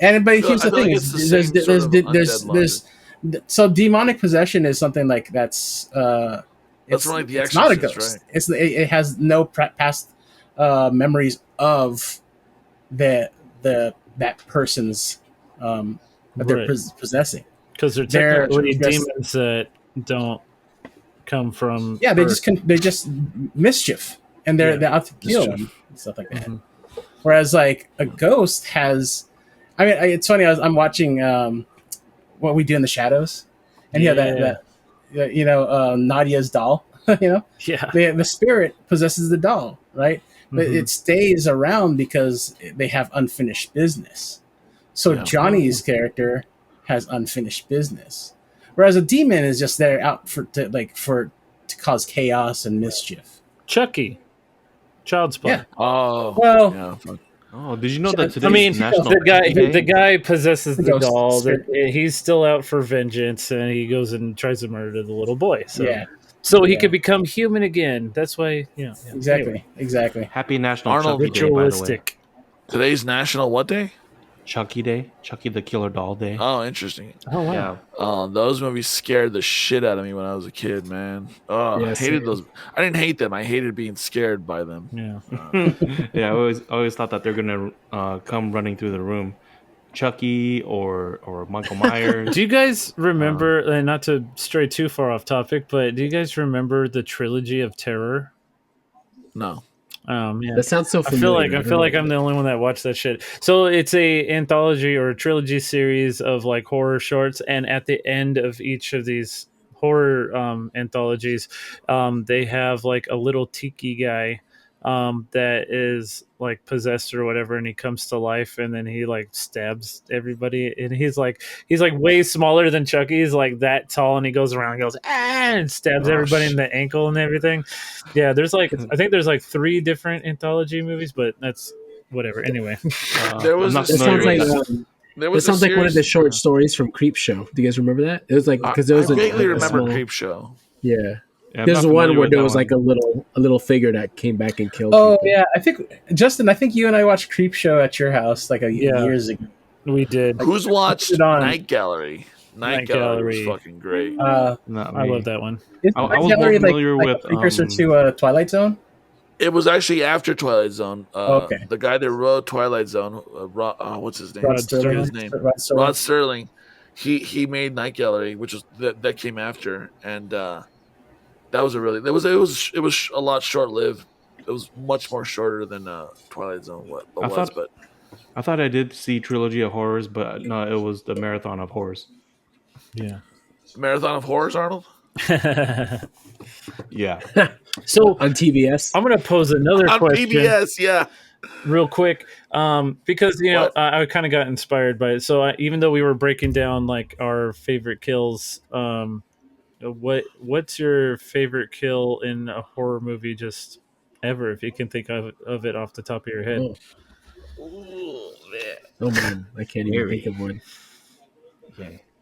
And but here's I the feel thing: like it's the same sort of undead logic. so demonic possession is something like that's That's from like The it's not a Exorcist, ghost. right? It has no past memories of that person's that they're Right. possessing. Because they're They're technically just- demons that don't come from. Yeah, Earth. they're just mischief, and they're out to kill mischief. them and stuff like that. Mhm. Whereas like a ghost has, I mean, it's funny. I'm watching What We Do in the Shadows, and that Nadia's doll. Yeah. The spirit possesses the doll, right? But Mhm. it stays around because they have unfinished business. So Yeah. Johnny's character has unfinished business, whereas a demon is just there out to cause chaos and mischief. Chucky, Child's Play. Yeah. Oh, Well, yeah. Fuck. Oh, did you know that I today's I mean, National the Day? guy possesses The the ghost doll. spirit. He's still out for vengeance, and he goes and tries to murder the little boy. So, Yeah, so he Yeah. could become human again. That's why, yeah. exactly, Anyway, exactly. Happy National Arnold Chucky Day, by the way. ritualistic. Today's National what day? Chucky Day, Chucky the Killer Doll Day. Oh, interesting. Oh wow. Yeah, Those movies scared the shit out of me when I was a kid, man. Oh, Yeah, I hated same. those. I didn't hate them. I hated being scared by them. Yeah. yeah. I always thought that they're gonna come running through the room, Chucky or Michael Myers. Do you guys remember? And not to stray too far off topic, but do you guys remember the trilogy of terror? No. Yeah. That sounds so I familiar. feel like I'm the only one that watched that shit. So it's a anthology or a trilogy series of like horror shorts, and at the end of each of these horror anthologies, they have like a little tiki guy that is like possessed or whatever, and he comes to life, and then he like stabs everybody, and he's like way smaller than Chucky. He's like that tall, and he goes around and goes and stabs Oh, everybody in shit. the ankle and everything. Yeah, there's like I think there's like 3 different anthology movies, but that's whatever. Anyway, There was I'm not a That familiar sounds like with that. There that was sounds a like one of the series- short stories from Creep Show. Do you guys remember that? It was like because there was I a vaguely a remember small- Creep Show. Yeah, Yeah, I'm there's not one familiar where with there that was like a little figure that came back and killed. Oh people. yeah, I think Justin. I think you and I watched Creep Show at your house like Yeah. years ago. we did. Who's watched it on- Night Gallery? Night Night Gallery was Gallery. fucking great. Not I me. love that one. Is I Night was more Gallery familiar like with, a precursor to Twilight Zone? It was actually after Twilight Zone. Okay. The guy that wrote Twilight Zone, what's his name? Rod I forget Sterling. his name. Rod Sterling. Rod Sterling. He made Night Gallery, which was that came after, and that was it was a lot short lived. It was much more shorter than Twilight Zone but I thought I did see Trilogy of Horrors, but no, it was the Marathon of Horrors. Yeah. Marathon of Horrors, Arnold. Yeah, So on TBS. I'm gonna pose another On question. PBS, yeah. Real quick, because What? I kind of got inspired by it. So even though we were breaking down like our favorite kills, what's your favorite kill in a horror movie just ever, if you can think of it off the top of your head? Oh man, I can't even think of one.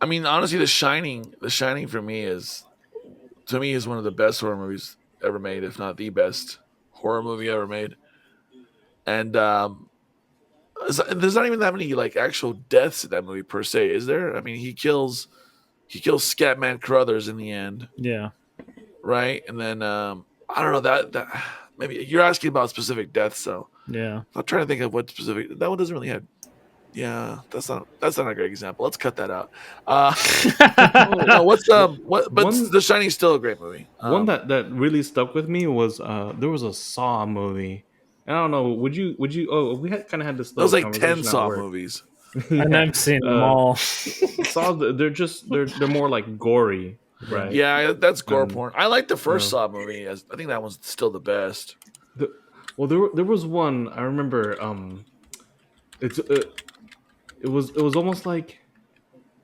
I mean, honestly, The Shining for me is one of the best horror movies ever made, if not the best horror movie ever made. And there's not even that many like actual deaths in that movie per se, is there? I mean, he kills Scatman Crothers in the end, Yeah. right? And then I don't know that maybe you're asking about specific deaths, so Yeah. I'm trying to think of what specific. That one doesn't really have. Yeah, that's not a great example. Let's cut that out. No, One- The Shining's still a great movie. one that really stuck with me was there was a Saw movie. And I don't know. Would you? Oh, we had kind of had this. That was little like 10 conversation at Saw work. movies. And I've seen them all. Saw, they're more like gory. right? Yeah, that's gore Um, porn. I like the first no. Saw movie. I think that one's still the best. The, well, there was one I remember. It's it was almost like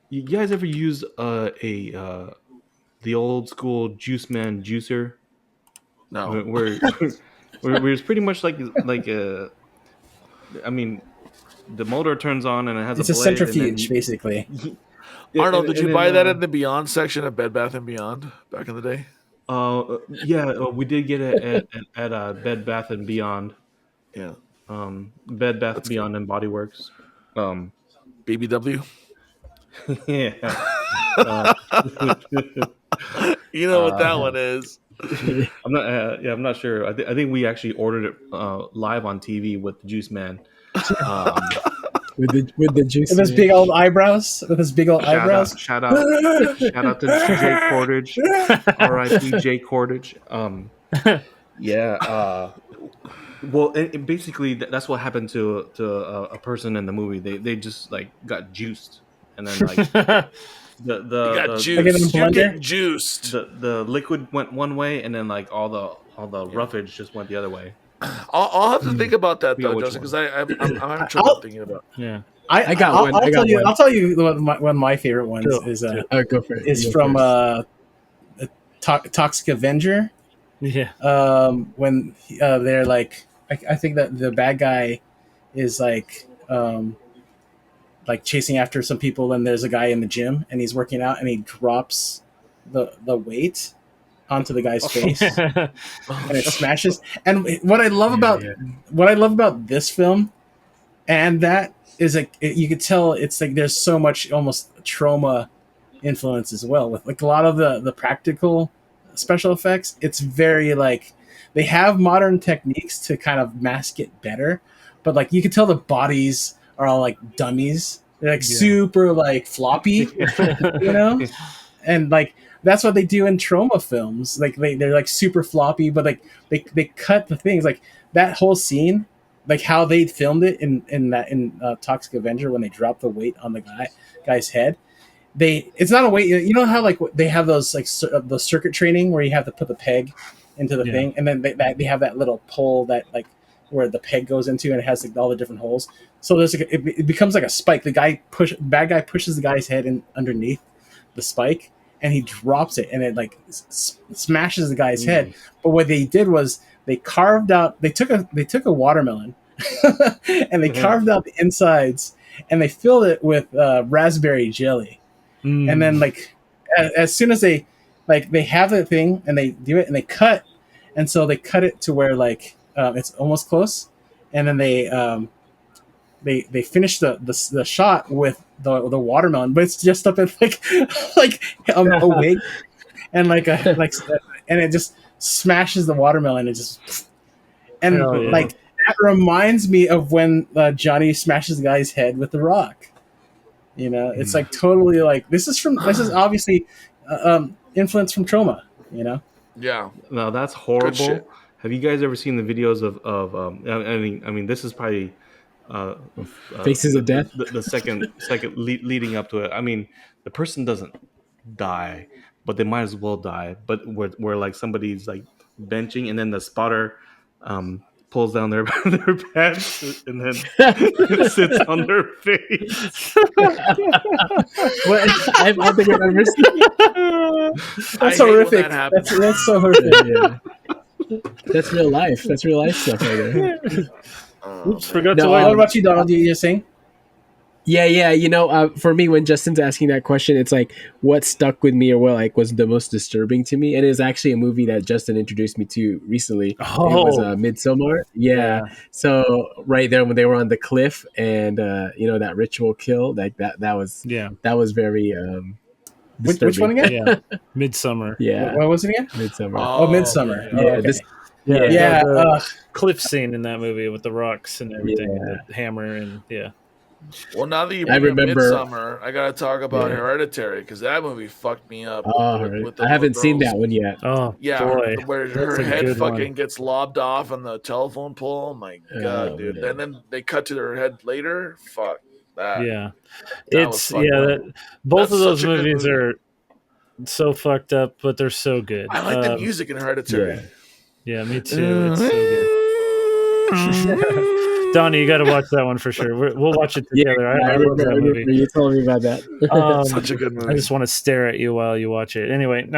you guys ever use the old school Juice Man juicer No. where where it's pretty much like a I mean the motor turns on and it has a It's a blade and centrifuge, then basically. Arnold, did you then buy that in the Beyond section of Bed Bath and Beyond back in the day? yeah, we did get it at Bed Bath and Beyond, Yeah, Bed Bath that's good. Beyond and Body Works. Um, BBW. yeah, uh, You know what that one is. I'm not. Yeah, I'm not sure. I think we actually ordered it live on TV with the Juice Man. Um, with the juice. With his big old eyebrows. With his big old eyebrows. shout out to Jay Cordage, R.I.P. Jay Cordage. Yeah. Well, and basically that's what happened to a person in the movie. They just like got juiced, and then like the You got the Like in a juiced. You're blender? getting juiced. the liquid went one way, and then like all the roughage just went the other way. I'll have to think about that Forget though, which Justin, one. because I'm having trouble thinking about. Yeah. I got one. I'll I got tell you. one. I'll tell you one of my favorite ones Cool. is Go for it. is Go from first. Toxic Avenger. Yeah. When they're like, I think that the bad guy is like chasing after some people, and there's a guy in the gym, and he's working out, and he drops the weight onto the guy's face, and it smashes. And what I love about this film, and that is like you could tell it's like there's so much almost trauma influence as well with like a lot of the practical special effects. It's very like they have modern techniques to kind of mask it better, but like you can tell the bodies are all like dummies. They're like super like floppy, you know, and like that's what they do in trauma films. Like they're like super floppy, but like they cut the things like that whole scene, like how they filmed it in Toxic Avenger when they drop the weight on the guy's head. It's not a weight. You know how like they have those like the circuit training where you have to put the peg into the thing, and then they have that little pole that like where the peg goes into, and it has like all the different holes. So there's like it becomes like a spike. The bad guy pushes the guy's head in underneath the spike, and he drops it, and it like smashes the guy's head. But what they did was they carved out. They took a watermelon, and they carved out the insides, and they filled it with raspberry jelly. And then like as soon as they have the thing and they do it and they cut, and so they cut it to where like it's almost close, and then they finish the shot with the watermelon, but it's just up at like a wig and and it just smashes the watermelon. It just like that reminds me of when Johnny smashes the guy's head with the rock. You know, it's like totally like this is obviously influence from trauma. You know. Yeah. No, that's Good horrible. shit. Have you guys ever seen the videos of I mean, this is probably Faces of Death? The second leading up to it. I mean, the person doesn't die, but they might as well die. But where like somebody's like benching, and then the spotter pulls down their their pants and then sits on their face. What? I don't think I've ever seen. That's I hate when horrific. that happens. That's so horrific. Yeah. That's real life. That's real life stuff right there. Oops, forgot No, to What like. about you, Donald? You saying? Yeah. You know, for me, when Justin's asking that question, it's like what stuck with me or what like was the most disturbing to me, and it is actually a movie that Justin introduced me to recently. It was Midsommar. Yeah. So right there when they were on the cliff, and you know that ritual kill, like that was very disturbing. Which one again? Yeah, Midsummer. Yeah, What was it again? Midsommar. Oh, Midsummer. yeah. Oh, okay. Yeah. The cliff scene in that movie with the rocks and everything, and the hammer, and Well, now that you I bring up remember- Midsummer, I gotta talk about Hereditary because that movie fucked me up. With the I haven't seen girls. that one yet. oh Yeah, boy, where that's her a head good fucking one. gets lobbed off on the telephone pole. Oh my god, dude! man. And then they cut to her head later. Fuck that. Yeah, That was it's fucked up. both That's of those such a good movies movie. are so fucked up, but they're so good. I like the music in Hereditary. Yeah, me too. It's so good. Donnie, you got to watch that one for sure. We'll watch it together. I love that movie. You told me about that. Such a good movie. I just want to stare at you while you watch it. Anyway, Hey,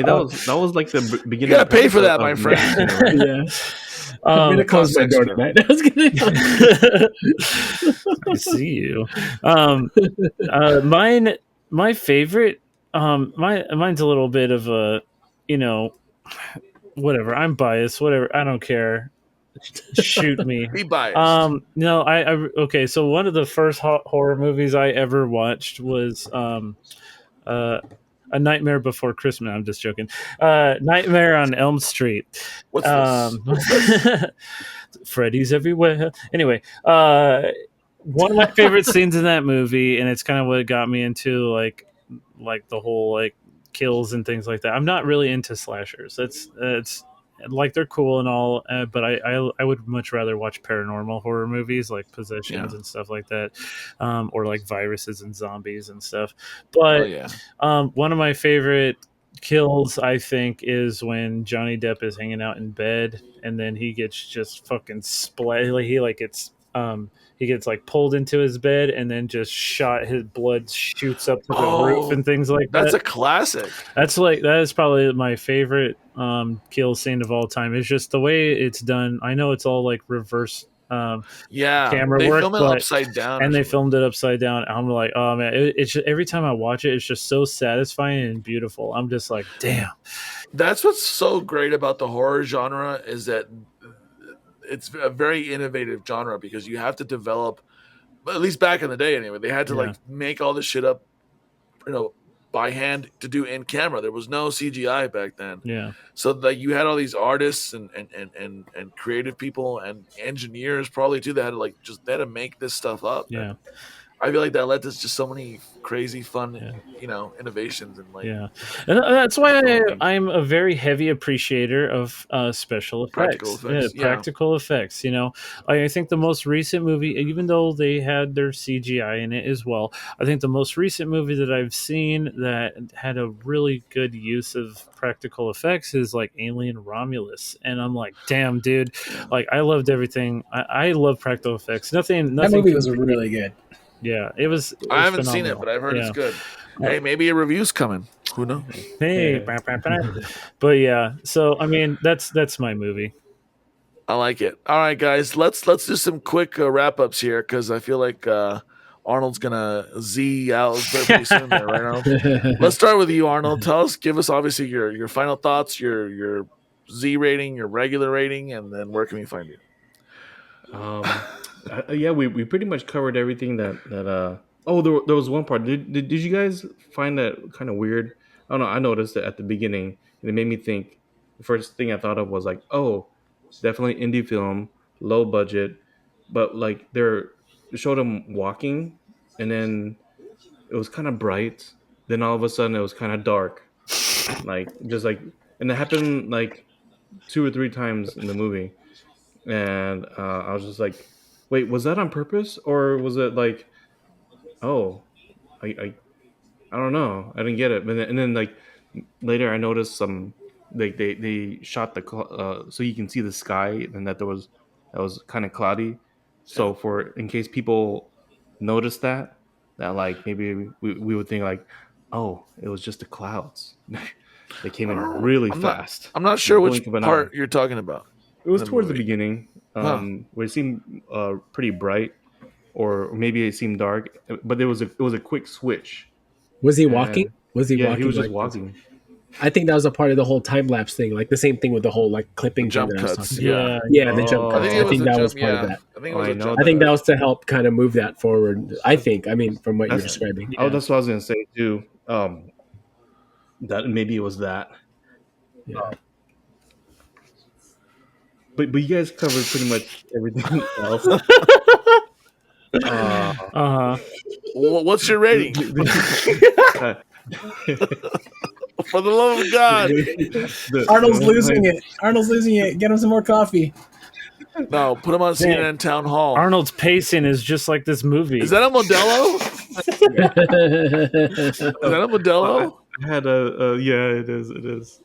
that was like the beginning. You gotta pay for that, my friend. Yeah. I'm gonna close my door tonight. I was gonna. I see you. My favorite. Mine's a little bit of a, whatever. I'm biased. Whatever. I don't care. Shoot me. Be biased. No. Okay. So one of the first horror movies I ever watched was A Nightmare Before Christmas. I'm just joking. Nightmare on Elm Street. What's this? Freddy's everywhere. Anyway, one of my favorite scenes in that movie, and it's kind of what got me into like the whole like kills and things like that. I'm not really into slashers. It's like they're cool and all, but I would much rather watch paranormal horror movies like Possessions and stuff like that, or like viruses and zombies and stuff. But one of my favorite kills, I think, is when Johnny Depp is hanging out in bed and then he gets just fucking splat. Like he gets like pulled into his bed and then just shot. His blood shoots up to the roof and things like that. That's a classic. That is probably my favorite kill scene of all time. It's just the way it's done. I know it's all like reverse camera they work, film it upside down, and they filmed it upside down. I'm like, oh man, it's just, every time I watch it, it's just so satisfying and beautiful. I'm just like, damn. That's what's so great about the horror genre is that it's a very innovative genre because you have to develop, at least back in the day anyway, they had to like make all this shit up, by hand to do in camera. There was no CGI back then. Yeah. So like you had all these artists and creative people and engineers probably too that had to make this stuff up. Yeah. And I feel like that led to just so many crazy fun, innovations and and that's why I'm a very heavy appreciator of special effects. Practical effects. I think the most recent movie, even though they had their CGI in it as well, I think the most recent movie that I've seen that had a really good use of practical effects is like Alien Romulus, and I'm like, damn, dude, like I loved everything. I love practical effects. Nothing. That movie was really good. Yeah, it was. I haven't seen it, but I've heard it's good. Hey, maybe a review's coming. Who knows? Hey, but yeah. So I mean, that's my movie. I like it. All right, guys, let's do some quick wrap ups here because I feel like Arnold's gonna Z out pretty soon there, right now. Let's start with you, Arnold. Give us obviously your final thoughts, your Z rating, your regular rating, and then where can we find you? We pretty much covered everything that there was one part. Did you guys find that kind of weird? I don't know. I noticed it at the beginning, and it made me think. The first thing I thought of was like, oh, it's definitely indie film, low budget, but like they showed them walking, and then it was kind of bright. Then all of a sudden it was kind of dark, and it happened like 2 or 3 times in the movie, and I was just like, wait, was that on purpose or was it like, oh, I don't know, I didn't get it. And then like later I noticed some like they shot so you can see the sky and that was kind of cloudy. So for in case people noticed that like maybe we would think like, oh, it was just the clouds. They came in really fast. I'm not sure which part you're talking about. It was towards the beginning, where it seemed pretty bright, or maybe it seemed dark. But it was a quick switch. Was he walking? Walking? He was just walking. I think that was a part of the whole time lapse thing, like the same thing with the whole like clipping jump cuts. The jump cuts. I think that was part of that. I think that was to help kind of move that forward. I mean, from what you're describing. Oh, that's what I was gonna say too. That maybe it was that. Yeah. But you guys covered pretty much everything else. What's your rating? For the love of God. Arnold's losing it. Get him some more coffee. No, put him on CNN Town Hall. Arnold's pacing is just like this movie. Is that a Modelo? Yeah. Is that a Modelo? I had a yeah, it is. It is.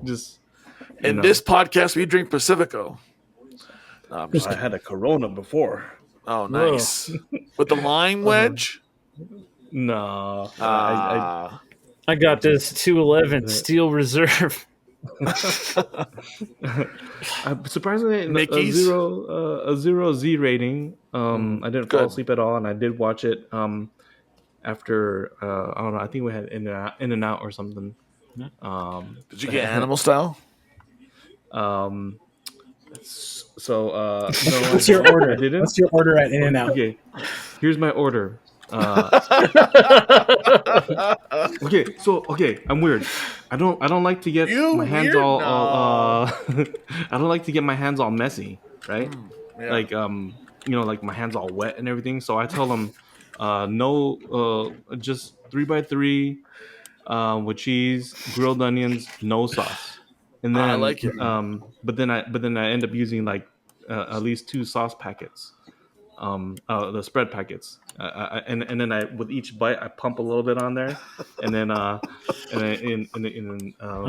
Just In this podcast, we drink Pacifico. No, I'm just I kidding. had a Corona before. Oh, Whoa. nice. With the lime Uh, wedge? no, Ah. I got this 211 Steel Reserve. surprisingly Mickey's? a zero Z rating. I didn't fall Good. asleep at all, and I did watch it. After I don't know, I think we had in and out or something. Did you get animal style? um, so no, What's your order? I didn't. What's your order at In and Out? Okay, here's my order. Okay, I'm weird. I don't like to get You my hands weird? all I don't like to get my hands all messy, right? Yeah. Like like my hands all wet and everything. So I tell them no, just 3x3 with cheese, grilled onions, no sauce. And I then like it. but then I end up using like at least 2 sauce packets, the spread packets, and then I with each bite I pump a little bit on there, and then A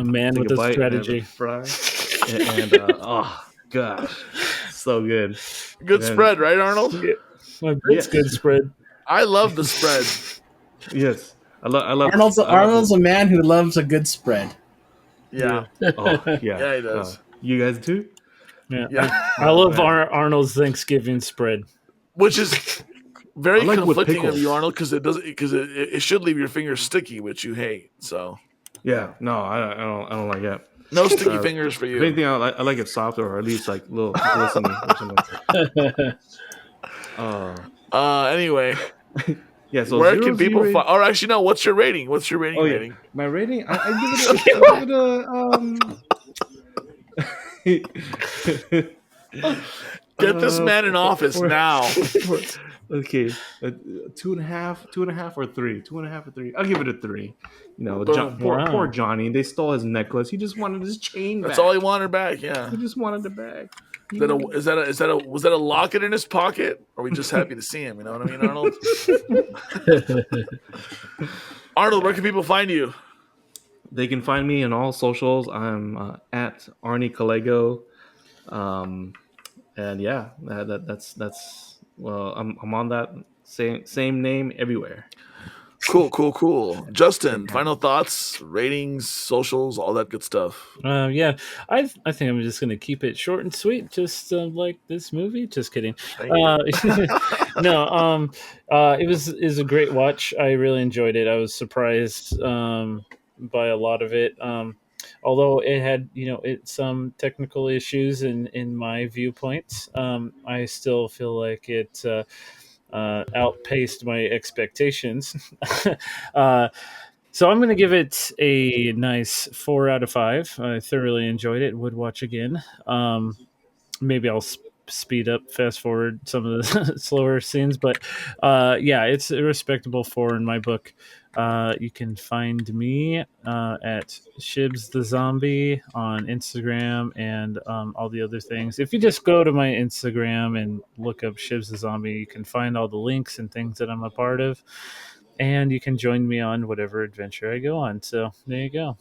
man take with a a bite and then strategy. fry, and oh gosh, so good. Good And then- spread, right, Arnold? It's Yes. good spread. I love the spread. Yes, I love Arnold's a man who loves a good spread. Yeah. Oh yeah, Yeah, he does. You guys too? Yeah. Yeah. I love Arnold's Thanksgiving spread. Which is very I like with conflicting of pickles. you, Arnold, because it should leave your fingers sticky, which you hate. So Yeah, no, I don't like that. no sticky fingers for If you. anything, I like it softer or at least like a little glistening or something. Anyway, Yeah, so where 0 can people Z find? Or actually, no. What's your rating? What's your rating? Oh yeah, rating? my rating. I give it a Get this man in office now. Okay, 2.5 or 3, 2.5 or 3. I'll give it a 3. Boom. Poor Johnny. They stole his necklace. He just wanted his chain back. That's all he wanted back. Yeah. He just wanted it back. Was that a locket in his pocket? Or are we just happy to see him? You know what I mean, Arnold? Arnold, where can people find you? They can find me in all socials. I'm at Arnie Collego, and yeah, that's well, I'm on that same name everywhere. Cool. Justin, final thoughts, ratings, socials, all that good stuff. Yeah, I think I'm just going to keep it short and sweet, just like this movie. Just kidding. Thank you. No, it was a great watch. I really enjoyed it. I was surprised by a lot of it. Although it had, some technical issues in my viewpoints, I still feel like it outpaced my expectations. So I'm going to give it a nice 4 out of 5. I thoroughly enjoyed it. Would watch again. Maybe I'll speed up, fast forward some of the slower scenes, but yeah, it's a respectable 4 in my book. You can find me at Shibs the Zombie on Instagram and all the other things. If you just go to my Instagram and look up Shibs the Zombie, you can find all the links and things that I'm a part of. And you can join me on whatever adventure I go on. So there you go.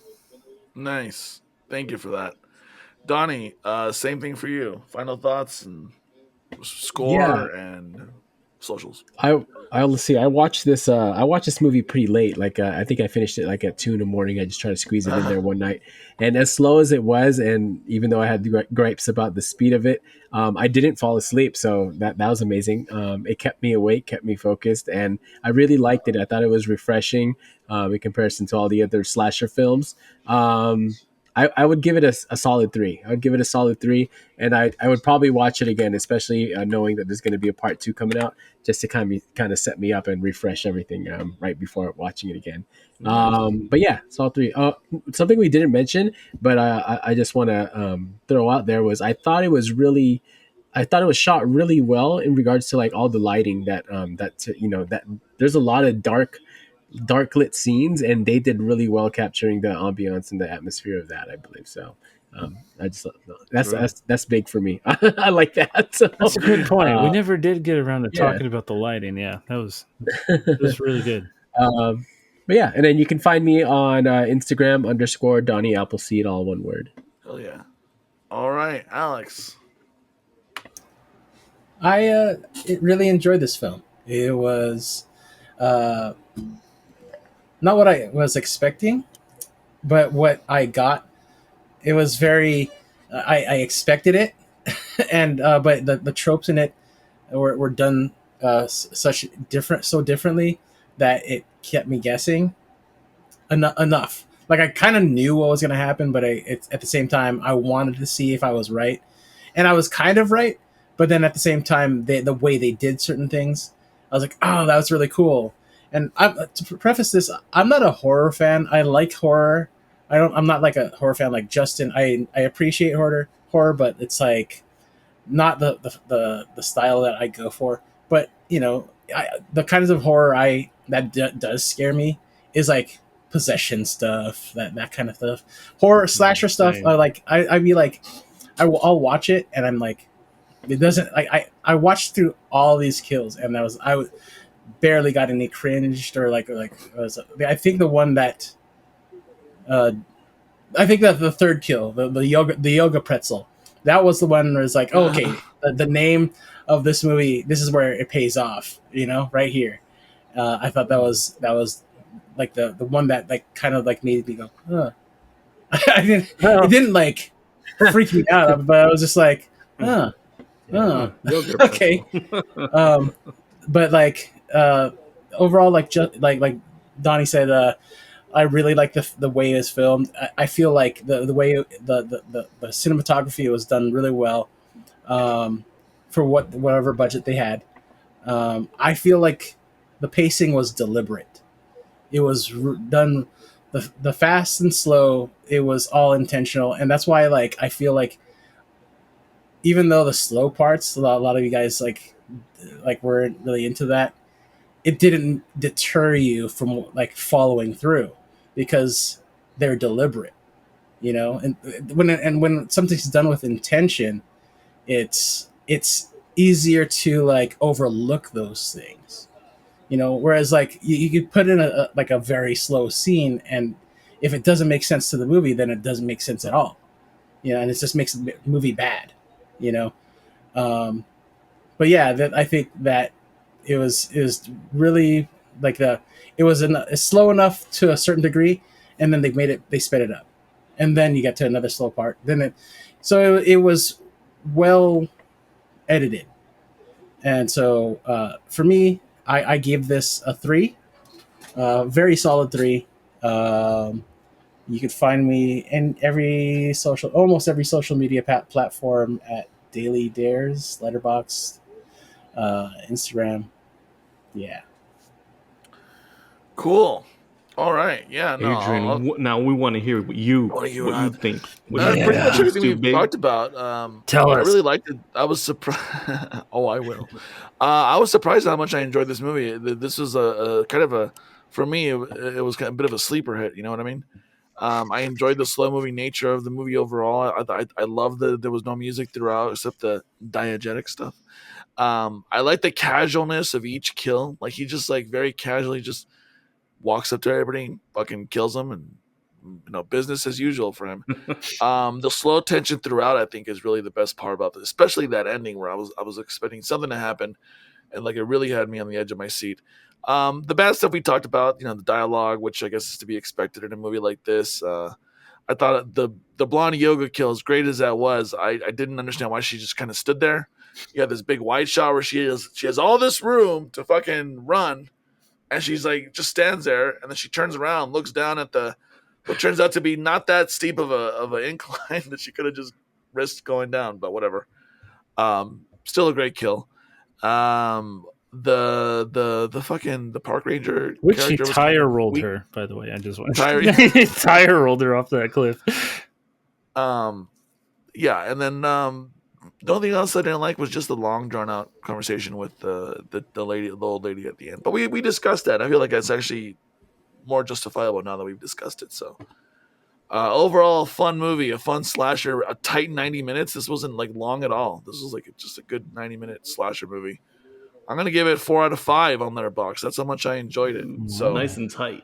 Nice. Thank you for that. Donnie, same thing for you. Final thoughts and score and socials. Let's see. I watched this movie pretty late. Like I think I finished it like at 2 a.m. I just tried to squeeze it in there one night. And as slow as it was, and even though I had gripes about the speed of it, I didn't fall asleep. So that was amazing. It kept me awake, kept me focused, and I really liked it. I thought it was refreshing in comparison to all the other slasher films. I would give it a solid 3. I would give it a solid 3, and I would probably watch it again, especially knowing that there's going to be a part 2 coming out, just to kind of set me up and refresh everything right before watching it again. But yeah, solid 3. Something we didn't mention, but I just want to throw out there was I thought it was shot really well in regards to like all the lighting that there's a lot of dark lit scenes, and they did really well capturing the ambiance and the atmosphere of that, I believe. So I just that's True. that's big for me. I like that. So, That's a good point. We uh, never did get around to yeah. talking about the lighting. Yeah, it was really good. um, but yeah, and then you can find me on Instagram _ Donnie Appleseed, all one word. Hell yeah. All right, Alex. I really enjoyed this film. It was uh, not what I was expecting, but what I got. It was very. I expected it, and but the tropes in it were done such different so differently that it kept me guessing enough. Like I kind of knew what was going to happen, but at the same time I wanted to see if I was right, and I was kind of right. But then at the same time, the way they did certain things, I was like, oh, that was really cool. And to preface this, I'm not a horror fan. I like horror. I'm not like a horror fan like Justin. I appreciate horror, but it's like not the style that I go for. But the kinds of horror does scare me is like possession stuff, that kind of stuff, horror slasher stuff. Same. I'd be like, I'll watch it and I'm like, it doesn't like I watched through all these kills and barely got any cringed or I think the one that I think that the third kill, the yoga pretzel, that was the one where it's like, oh, okay, the name of this movie, this is where it pays off, right here. I thought that was like the one that like kind of like made me go, huh. It didn't like freak me out, but I was just like, huh, huh, Yoga okay. But like overall, like just like Donnie said, I really like the way it was filmed. I feel like the way the cinematography was done really well for whatever budget they had. I feel like the pacing was deliberate. It was done the fast and slow. It was all intentional, and that's why like I feel like even though the slow parts, a lot of you guys like weren't really into that, it didn't deter you from like following through because they're deliberate, and when something's done with intention, it's easier to like overlook those things, whereas like you could put in a very slow scene, and if it doesn't make sense to the movie, then it doesn't make sense at all, and it just makes the movie bad, you know um, but yeah, I think that it was really like it was slow enough to a certain degree, and then they sped it up, and then you get to another slow part. So it was well edited, and so for me, I gave this a 3, very solid 3. You can find me in almost every social media platform at Daily Dares, Letterboxd, Instagram. Yeah. Cool. All right. Yeah. No. Adrian, now we want to hear what you think. What That's you pretty think much is everything too we've big? talked about. Tell I us. really liked it. I was surprised. Oh, I will. I was surprised how much I enjoyed this movie. This was a kind of a for me. It was kind of a bit of a sleeper hit. You know what I mean? I enjoyed the slow moving nature of the movie overall. I love that there was no music throughout except the diegetic stuff. I like the casualness of each kill. Like he just like very casually just walks up to everybody and fucking kills them, and business as usual for him. The slow tension throughout, I think, is really the best part about this, especially that ending where I was expecting something to happen, and like it really had me on the edge of my seat. The bad stuff we talked about, the dialogue, which I guess is to be expected in a movie like this. I thought the blonde yoga kill, as great as that was, I didn't understand why she just kind of stood there. You have this big wide shot where she has all this room to fucking run, and she's like just stands there, and then she turns around, looks down at what turns out to be not that steep of an incline that she could have just risked going down, but whatever. Still a great kill. The fucking the park ranger Which he character was kind tire of rolled weak. her, by the way. I just want Tire- he tire rolled her off that cliff. Yeah, and then the only thing else I didn't like was just the long drawn out conversation with the old lady at the end. But we discussed that. I feel like that's actually more justifiable now that we've discussed it. So Overall, a fun movie, a fun slasher, a tight 90 minutes. This wasn't like long at all. This was like just a good 90-minute slasher movie. I'm gonna give it 4 out of 5 on Letterboxd. That's how much I enjoyed it. So Nice and tight.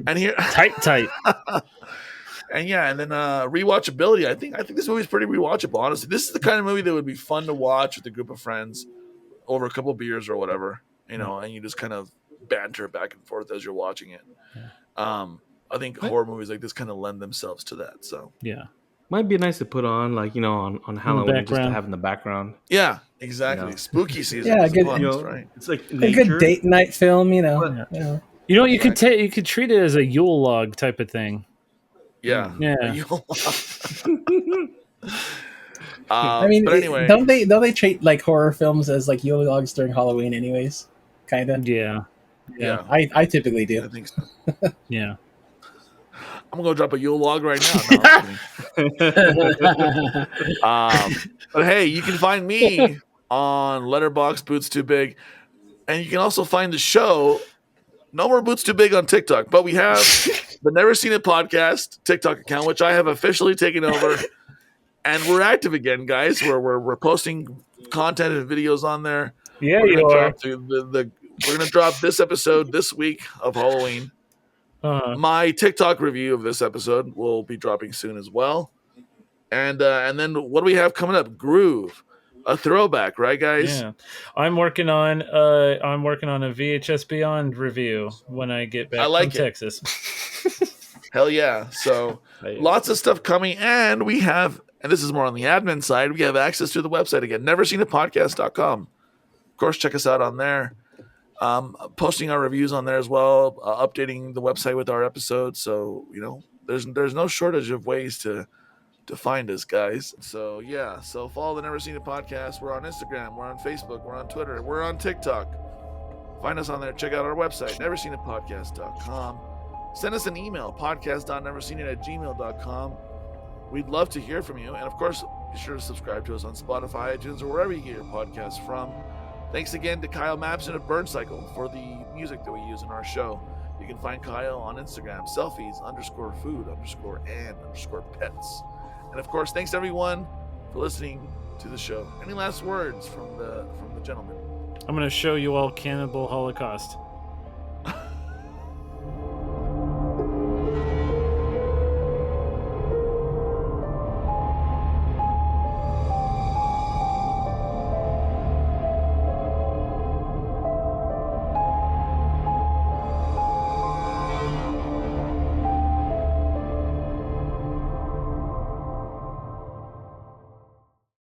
and here tight. and yeah, and then rewatchability. I think this movie's pretty rewatchable. Honestly, this is the kind of movie that would be fun to watch with a group of friends over a couple of beers or whatever, and you just kind of banter back and forth as you're watching it. I think horror movies like this kind of lend themselves to that. So Yeah. Might be nice to put on, like, on Halloween, just to have in the background. yeah, exactly. Spooky season. Yeah, is good- upon You us, know, right? it's like A nature. good date night film, you know. You know, you could treat it as a Yule log type of thing. Yeah. Yeah. I mean, but anyway, don't they treat like horror films as like Yule logs during Halloween, anyways? Kind of. Yeah. yeah, I typically I do. think so. Yeah. I'm gonna go drop a Yule log right now. No, I'm kidding. But hey, you can find me on Letterboxd Boots Too Big, and you can also find the show No More Boots Too Big on TikTok. But we have the Never Seen It podcast TikTok account, which I have officially taken over, and we're active again, guys. We're posting content and videos on there. Yeah, We're you gonna are. drop we're gonna drop this episode this week of Halloween. My TikTok review of this episode will be dropping soon as well. And then what do we have coming up? Groove, a throwback, right, guys? Yeah. I'm working on a VHS Beyond review when I get back from Texas. Hell yeah. So lots of stuff coming, and we have, and this is more on the admin side, we have access to the website again, neverseenitpodcast.com. Of course, check us out on there. Posting our reviews on there as well, updating the website with our episodes. So, there's no shortage of ways to find us, guys. So yeah, so follow the Never Seen It podcast. We're on Instagram, we're on Facebook, we're on Twitter, we're on TikTok. Find us on there. Check out our website, neverseenitpodcast.com. Send us an email, podcast.neverseenit@gmail.com. We'd love to hear from you. And of course, be sure to subscribe to us on Spotify, iTunes, or wherever you get your podcasts from. Thanks again to Kyle Mapson of Burn Cycle for the music that we use in our show. You can find Kyle on Instagram, selfies_food_and_pets. And of course, thanks everyone for listening to the show. Any last words from the gentleman? I'm going to show you all Cannibal Holocaust.